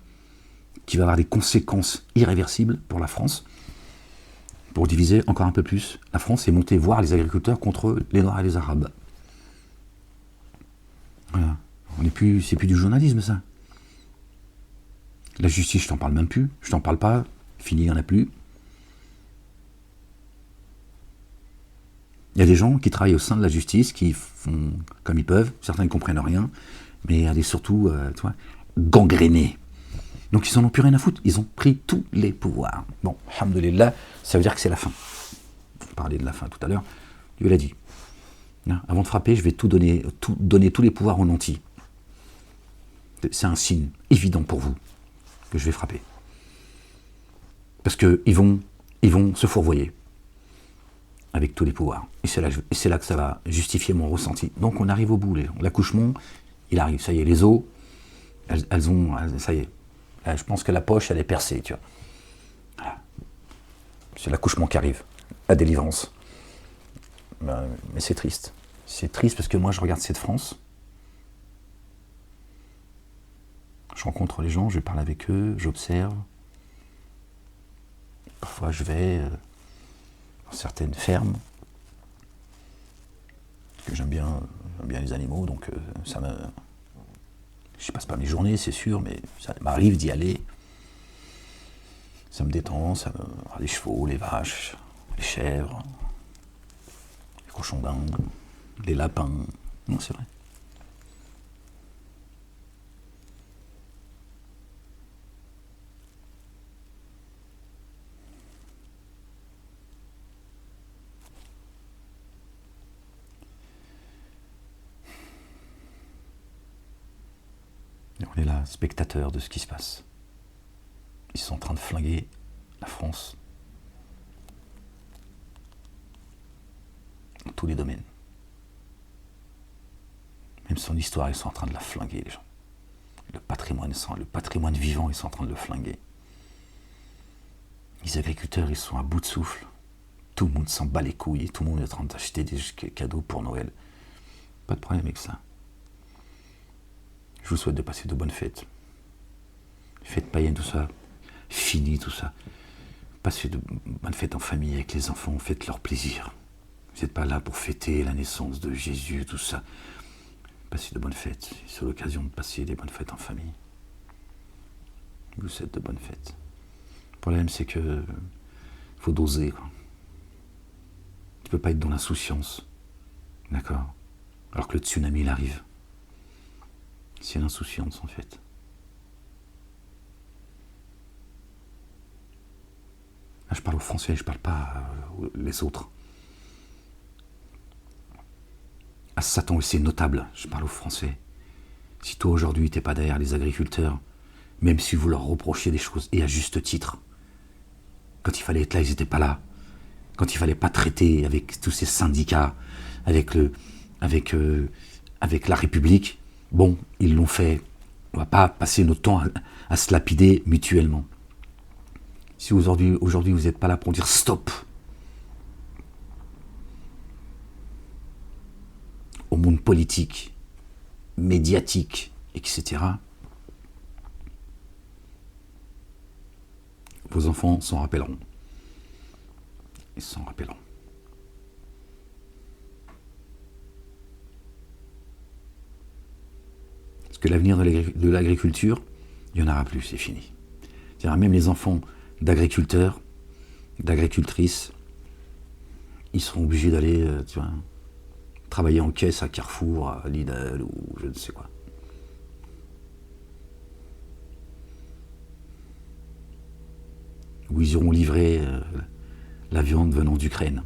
qui va avoir des conséquences irréversibles pour la France, pour diviser encore un peu plus la France et monter voir les agriculteurs contre les Noirs et les Arabes. Voilà. C'est plus du journalisme, ça. La justice, je t'en parle même plus. Je t'en parle pas. Fini, il n'y en a plus. Il y a des gens qui travaillent au sein de la justice, qui font comme ils peuvent. Certains ne comprennent rien. Mais il y a des surtout, tu vois, gangrénés. Donc ils n'en ont plus rien à foutre. Ils ont pris tous les pouvoirs. Bon, alhamdoulilah, ça veut dire que c'est la fin. On parlait de la fin tout à l'heure. Dieu l'a dit. Hein, avant de frapper, je vais donner tous les pouvoirs aux nantis. C'est un signe évident pour vous que je vais frapper. Parce qu'ils vont se fourvoyer avec tous les pouvoirs. Et c'est là que ça va justifier mon ressenti. Donc on arrive au bout. L'accouchement, il arrive. Ça y est, les os, ça y est. Je pense que la poche, elle est percée, tu vois. Voilà. C'est l'accouchement qui arrive, la délivrance. Mais c'est triste. C'est triste parce que moi, je regarde cette France. Je rencontre les gens, je parle avec eux, j'observe. Parfois, je vais dans certaines fermes. Parce que j'aime bien les animaux, donc ça me... Je passe pas mes journées, c'est sûr, mais ça m'arrive d'y aller. Ça me détend, les chevaux, les vaches, les chèvres, les cochons d'Inde, les lapins. Non, c'est vrai. Et on est là, spectateurs de ce qui se passe. Ils sont en train de flinguer la France dans tous les domaines. Même son histoire, ils sont en train de la flinguer, les gens. Le patrimoine vivant, ils sont en train de le flinguer. Les agriculteurs, ils sont à bout de souffle. Tout le monde s'en bat les couilles et tout le monde est en train d'acheter des cadeaux pour Noël. Pas de problème avec ça. Je vous souhaite de passer de bonnes fêtes. Fêtes païennes, tout ça. Fini tout ça. Passez de bonnes fêtes en famille avec les enfants, faites leur plaisir. Vous n'êtes pas là pour fêter la naissance de Jésus, tout ça. Passez de bonnes fêtes. C'est l'occasion de passer des bonnes fêtes en famille. Je vous souhaite de bonnes fêtes. Le problème, c'est que faut doser, quoi. Tu peux pas être dans l'insouciance. D'accord? Alors que le tsunami, il arrive. C'est l'insouciance, en fait. Là, je parle aux Français, je parle pas les autres. À Satan et ses notables, je parle aux Français. Si toi, aujourd'hui, t'es pas derrière les agriculteurs, même si vous leur reprochez des choses, et à juste titre, quand il fallait être là, ils n'étaient pas là. Quand il fallait pas traiter avec tous ces syndicats, avec la République, bon, ils l'ont fait. On va pas passer notre temps à se lapider mutuellement. Si aujourd'hui vous n'êtes pas là pour dire stop au monde politique, médiatique, etc., vos enfants s'en rappelleront. Ils s'en rappelleront. Parce que l'avenir de l'agriculture, il n'y en aura plus, c'est fini. C'est-à-dire même les enfants d'agriculteurs, d'agricultrices, ils seront obligés d'aller travailler en caisse à Carrefour, à Lidl ou je ne sais quoi. Où ils iront livrer la viande venant d'Ukraine.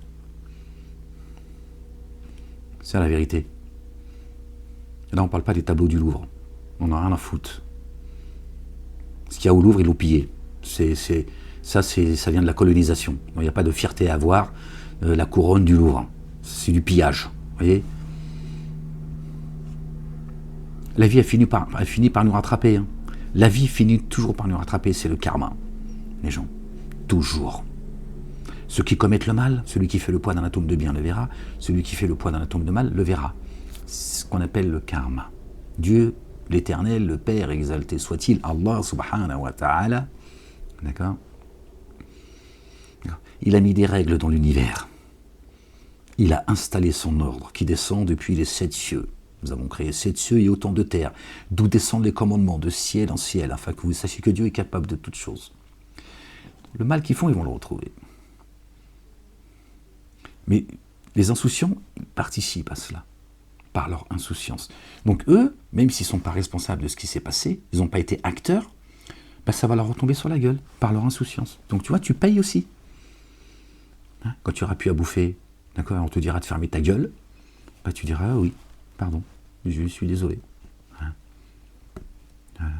C'est la vérité. Et là, on ne parle pas des tableaux du Louvre. On n'en a rien à foutre. Ce qu'il y a au Louvre, ils l'ont pillé. Ça vient de la colonisation. Il n'y a pas de fierté à avoir la couronne du Louvre. C'est du pillage. Vous voyez ? La vie a fini par nous rattraper. Hein. La vie finit toujours par nous rattraper. C'est le karma, les gens. Toujours. Ceux qui commettent le mal, celui qui fait le poids d'un atome de bien le verra. Celui qui fait le poids d'un atome de mal le verra. C'est ce qu'on appelle le karma. Dieu, l'Éternel, le Père, exalté soit-il, Allah subhanahu wa ta'ala, d'accord ? Il a mis des règles dans l'univers. Il a installé son ordre qui descend depuis les 7 cieux. Nous avons créé 7 cieux et autant de terres, d'où descendent les commandements de ciel en ciel, afin que vous sachiez que Dieu est capable de toutes choses. Le mal qu'ils font, ils vont le retrouver. Mais les insouciants, ils participent à cela, par leur insouciance. Donc eux, même s'ils ne sont pas responsables de ce qui s'est passé, ils n'ont pas été acteurs, ben ça va leur retomber sur la gueule, par leur insouciance. Donc tu vois, tu payes aussi. Hein, quand tu n'auras plus à bouffer, D'accord, on te dira de fermer ta gueule. Bah, tu diras, ah oui, pardon, je suis désolé. Voilà. Voilà.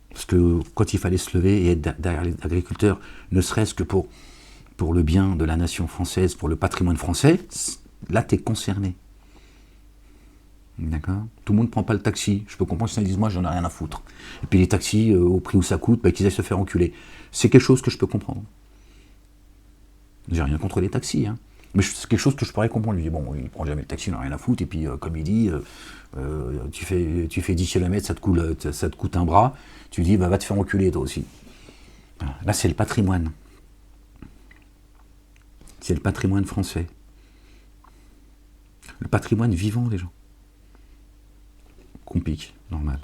Parce que quand il fallait se lever et être derrière les agriculteurs, ne serait-ce que pour le bien de la nation française, pour le patrimoine français, là, tu es concerné. D'accord. Tout le monde ne prend pas le taxi. Je peux comprendre que ça dise, moi, j'en ai rien à foutre. Et puis les taxis, au prix où ça coûte, bah, qu'ils aillent se faire enculer. C'est quelque chose que je peux comprendre. J'ai rien contre les taxis, hein. Mais c'est quelque chose que je pourrais comprendre. Lui dit, bon, il prend jamais le taxi, il n'a rien à foutre. Et puis, comme il dit, tu fais 10 km, ça te coûte un bras. Tu dis, bah, va te faire enculer, toi aussi. Là, c'est le patrimoine. C'est le patrimoine français. Le patrimoine vivant des gens. Qu'on pique, normal.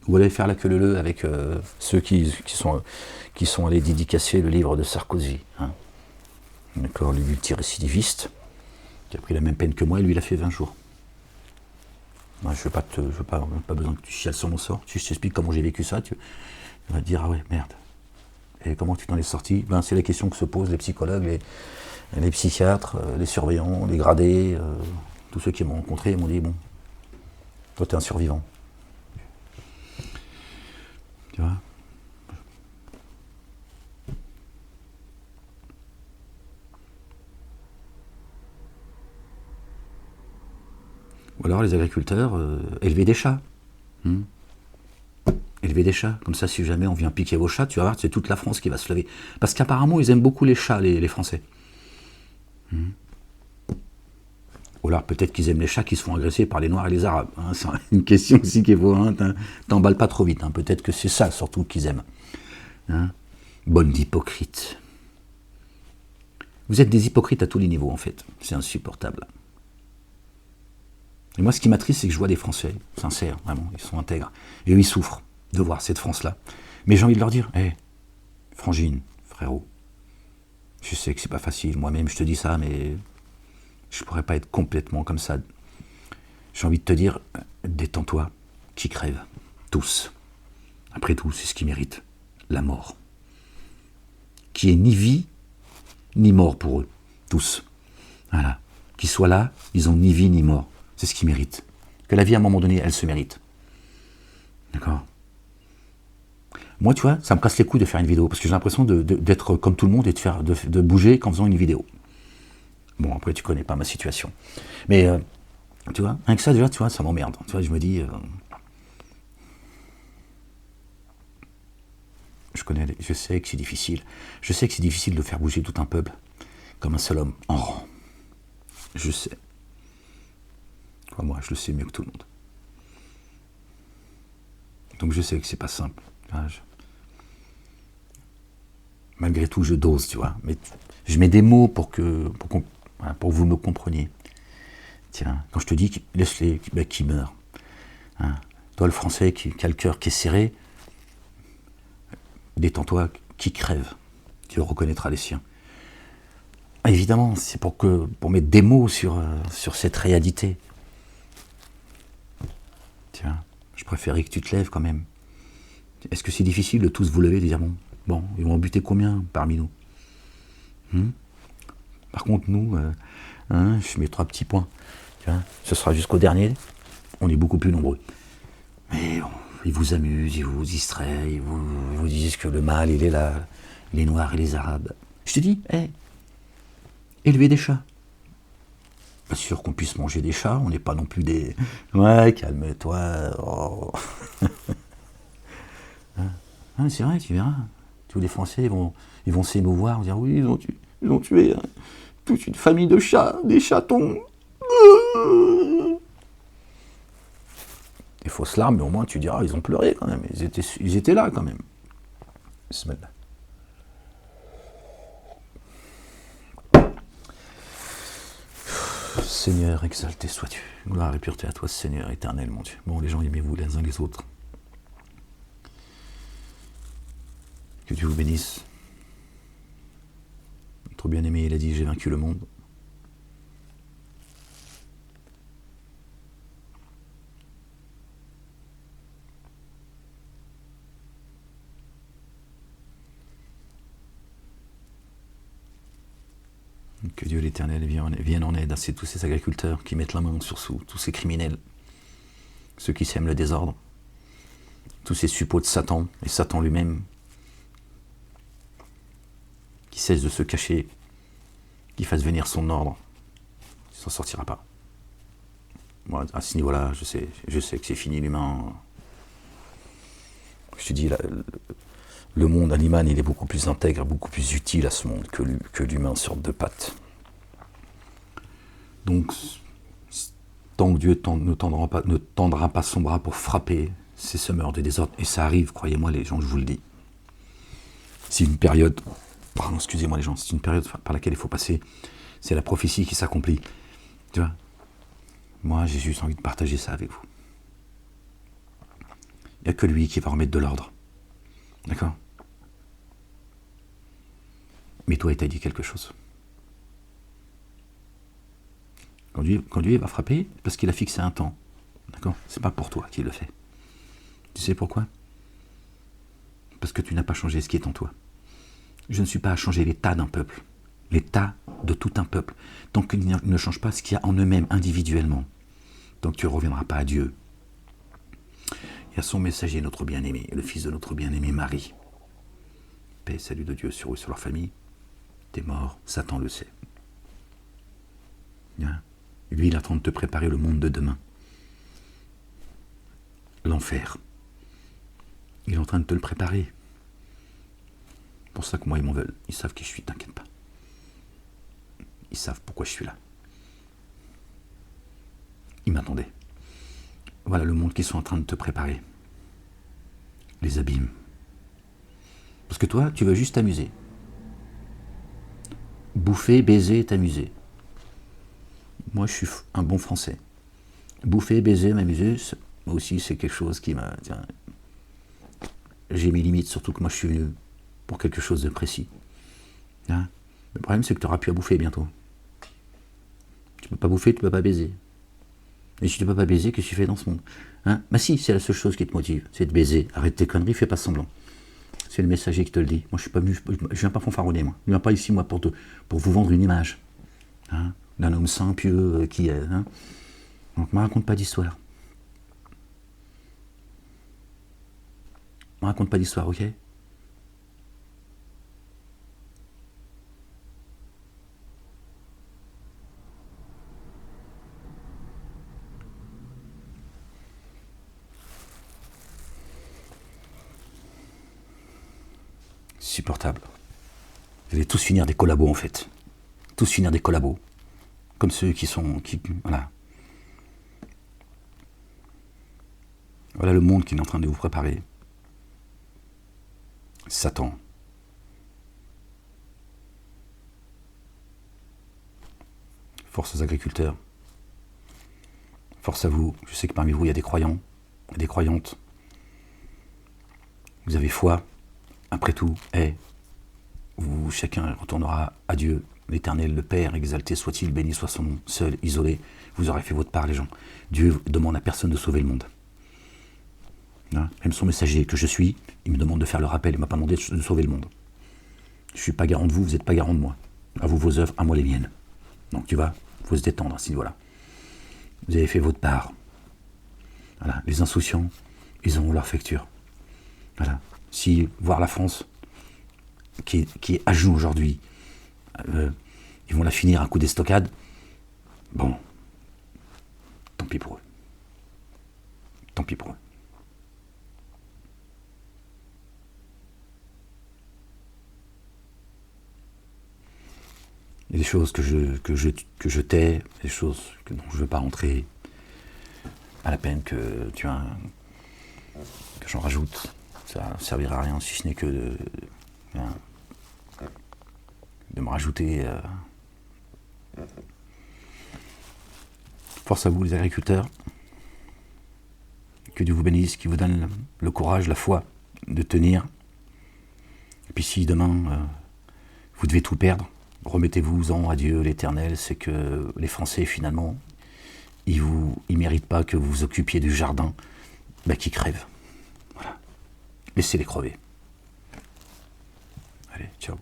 Vous allez faire la queue leu avec ceux qui sont allés dédicacer le livre de Sarkozy. Hein. D'accord, le multirécidiviste, qui a pris la même peine que moi, et lui, il a fait 20 jours. Moi, je veux pas besoin que tu chiales sur mon sort. Si je t'explique comment j'ai vécu ça, tu vas te dire, ah ouais, merde. Et comment tu t'en es sorti? Ben, c'est la question que se posent les psychologues, les psychiatres, les surveillants, les gradés, tous ceux qui m'ont rencontré m'ont dit, bon, toi, t'es un survivant. Tu vois? Ou alors les agriculteurs, élever des chats. Élever des chats. Comme ça, si jamais on vient piquer vos chats, tu vas voir, c'est toute la France qui va se lever. Parce qu'apparemment, ils aiment beaucoup les chats, les Français. Ou alors peut-être qu'ils aiment les chats qui se font agresser par les Noirs et les Arabes. Hein, c'est une question aussi qu'il faut. Hein, t'emballes pas trop vite. Hein, peut-être que c'est ça surtout qu'ils aiment. Hein. Bonne hypocrite. Vous êtes des hypocrites à tous les niveaux en fait. C'est insupportable. Et moi, ce qui m'attriste, c'est que je vois des Français sincères, vraiment, ils sont intègres. Et eux, ils souffrent de voir cette France-là. Mais j'ai envie de leur dire, hé, frangine, frérot, je sais que c'est pas facile, moi-même je te dis ça, mais je pourrais pas être complètement comme ça. J'ai envie de te dire, détends-toi, qui crève, tous. Après tout, c'est ce qu'ils méritent, la mort. Qui est ni vie, ni mort pour eux, tous. Voilà. Qu'ils soient là, ils ont ni vie, ni mort. C'est ce qu'ils méritent. Que la vie, à un moment donné, elle se mérite. D'accord? Moi, tu vois, ça me casse les couilles de faire une vidéo, parce que j'ai l'impression d'être comme tout le monde et de bouger qu'en faisant une vidéo. Bon, après, tu connais pas ma situation. Mais, tu vois, rien que ça, déjà, tu vois, ça m'emmerde. Tu vois, je me dis... je sais que c'est difficile. Je sais que c'est difficile de faire bouger tout un peuple, comme un seul homme, en rang. Je sais. Moi, je le sais mieux que tout le monde. Donc je sais que c'est pas simple. Malgré tout, je dose, tu vois. Mais je mets des mots pour que vous me compreniez. Tiens, quand je te dis laisse-les qui meurent. Hein. Toi, le Français qui a le cœur qui est serré, détends-toi, qui crève. Tu reconnaîtras les siens. Évidemment, c'est pour mettre des mots sur cette réalité. Tiens, je préférais que tu te lèves quand même. Est-ce que c'est difficile de tous vous lever et de dire bon, ils vont en buter combien parmi nous? Par contre, nous, je mets 3 petits points. Tu vois, ce sera jusqu'au dernier. On est beaucoup plus nombreux. Mais bon, ils vous amusent, ils vous distraient, ils vous disent que le mal, il est là, les Noirs et les Arabes. Je te dis, élevez des chats. Pas sûr qu'on puisse manger des chats, on n'est pas non plus des... Ouais, calme-toi. Oh. C'est vrai, tu verras. Tous les Français ils vont s'émouvoir, dire oui, ils ont tué toute une famille de chats, des chatons. Des fausses larmes, mais au moins tu diras, ils ont pleuré quand même. Ils étaient là quand même. Bismillah. Seigneur, exalté sois-tu. Gloire et pureté à toi, Seigneur éternel, mon Dieu. Bon, les gens, aimez-vous les uns les autres. Que Dieu vous bénisse. Notre bien-aimé, il a dit, j'ai vaincu le monde. Que Dieu l'Éternel vienne en aide à tous ces agriculteurs qui mettent la main sur tous ces criminels, ceux qui sèment le désordre, tous ces suppôts de Satan, et Satan lui-même, qui cesse de se cacher, qui fasse venir son ordre. Il ne s'en sortira pas. Moi, à ce niveau-là, je sais que c'est fini l'humain. Je te dis, le monde animal, il est beaucoup plus intègre, beaucoup plus utile à ce monde que l'humain sur deux pattes. Donc, tant que Dieu ne tendra pas son bras pour frapper ces semeurs de désordre, et ça arrive, croyez-moi les gens, je vous le dis. C'est une période, pardon, excusez-moi les gens, c'est une période par laquelle il faut passer, c'est la prophétie qui s'accomplit. Tu vois, moi j'ai juste envie de partager ça avec vous. Il n'y a que lui qui va remettre de l'ordre. D'accord ? Mais toi, il t'a dit quelque chose. Quand Dieu va frapper, parce qu'il a fixé un temps. D'accord ? C'est pas pour toi qu'il le fait. Tu sais pourquoi ? Parce que tu n'as pas changé ce qui est en toi. Je ne suis pas à changer l'état d'un peuple. L'état de tout un peuple. Tant qu'ils ne changent pas ce qu'il y a en eux-mêmes individuellement. Tant que tu ne reviendras pas à Dieu. Et à son messager, notre bien-aimé, le fils de notre bien-aimé Marie. Paix et salut de Dieu sur eux, sur leur famille. T'es mort, Satan le sait. Bien. Lui, il est en train de te préparer le monde de demain. L'enfer. Il est en train de te le préparer. C'est pour ça que moi, ils m'en veulent. Ils savent qui je suis, t'inquiète pas. Ils savent pourquoi je suis là. Ils m'attendaient. Voilà le monde qu'ils sont en train de te préparer. Les abîmes. Parce que toi, tu veux juste t'amuser. Bouffer, baiser, t'amuser. Moi, je suis un bon Français. Bouffer, baiser, m'amuser, moi aussi, c'est quelque chose qui m'a... Tiens, j'ai mes limites, surtout que moi, je suis venu pour quelque chose de précis. Hein ? Le problème, c'est que tu n'auras plus à bouffer bientôt. Tu ne peux pas bouffer, tu ne peux pas baiser. Et si tu ne peux pas baiser, qu'est-ce que tu fais dans ce monde ? Hein ? Bah si, c'est la seule chose qui te motive, c'est de baiser. Arrête tes conneries, fais pas semblant. C'est le messager qui te le dit. Moi, je viens pas fanfaronner, moi. Je viens pas ici, moi, pour vous vendre une image. Hein ? D'un homme saint, pieux, qui est... Hein ? Donc, ne me raconte pas d'histoire. Ne me raconte pas d'histoire, ok ? Supportable. Vous allez tous finir des collabos, en fait. Tous finir des collabos. Comme ceux voilà. Voilà le monde qui est en train de vous préparer. Satan. Force aux agriculteurs. Force à vous. Je sais que parmi vous, il y a des croyants, des croyantes. Vous avez foi. Après tout, chacun retournera à Dieu, l'Éternel, le Père, exalté soit-il, béni soit son nom, seul, isolé. Vous aurez fait votre part, les gens. Dieu demande à personne de sauver le monde. Hein ? Même son messager que je suis, il me demande de faire le rappel, il ne m'a pas demandé de sauver le monde. Je ne suis pas garant de vous, vous n'êtes pas garant de moi. À vous vos œuvres, à moi les miennes. Donc tu vois, il faut se détendre, ainsi voilà. Vous avez fait votre part. Voilà. Les insouciants, ils auront leur facture. Voilà. Si voir la France, qui est à genoux aujourd'hui, ils vont la finir à coup d'estocade, bon, tant pis pour eux. Tant pis pour eux. Il y a des choses que je tais, des choses dont je ne veux pas rentrer. À la peine que j'en rajoute. Ça ne servira à rien, si ce n'est que de me rajouter. Force à vous, les agriculteurs. Que Dieu vous bénisse, qu'il vous donne le courage, la foi de tenir. Et puis si demain, vous devez tout perdre, remettez-vous-en à Dieu, l'Éternel. C'est que les Français, finalement, ils ne méritent pas que vous vous occupiez du jardin, qui crèvent. Voilà. Laissez-les crever. Allez, ciao.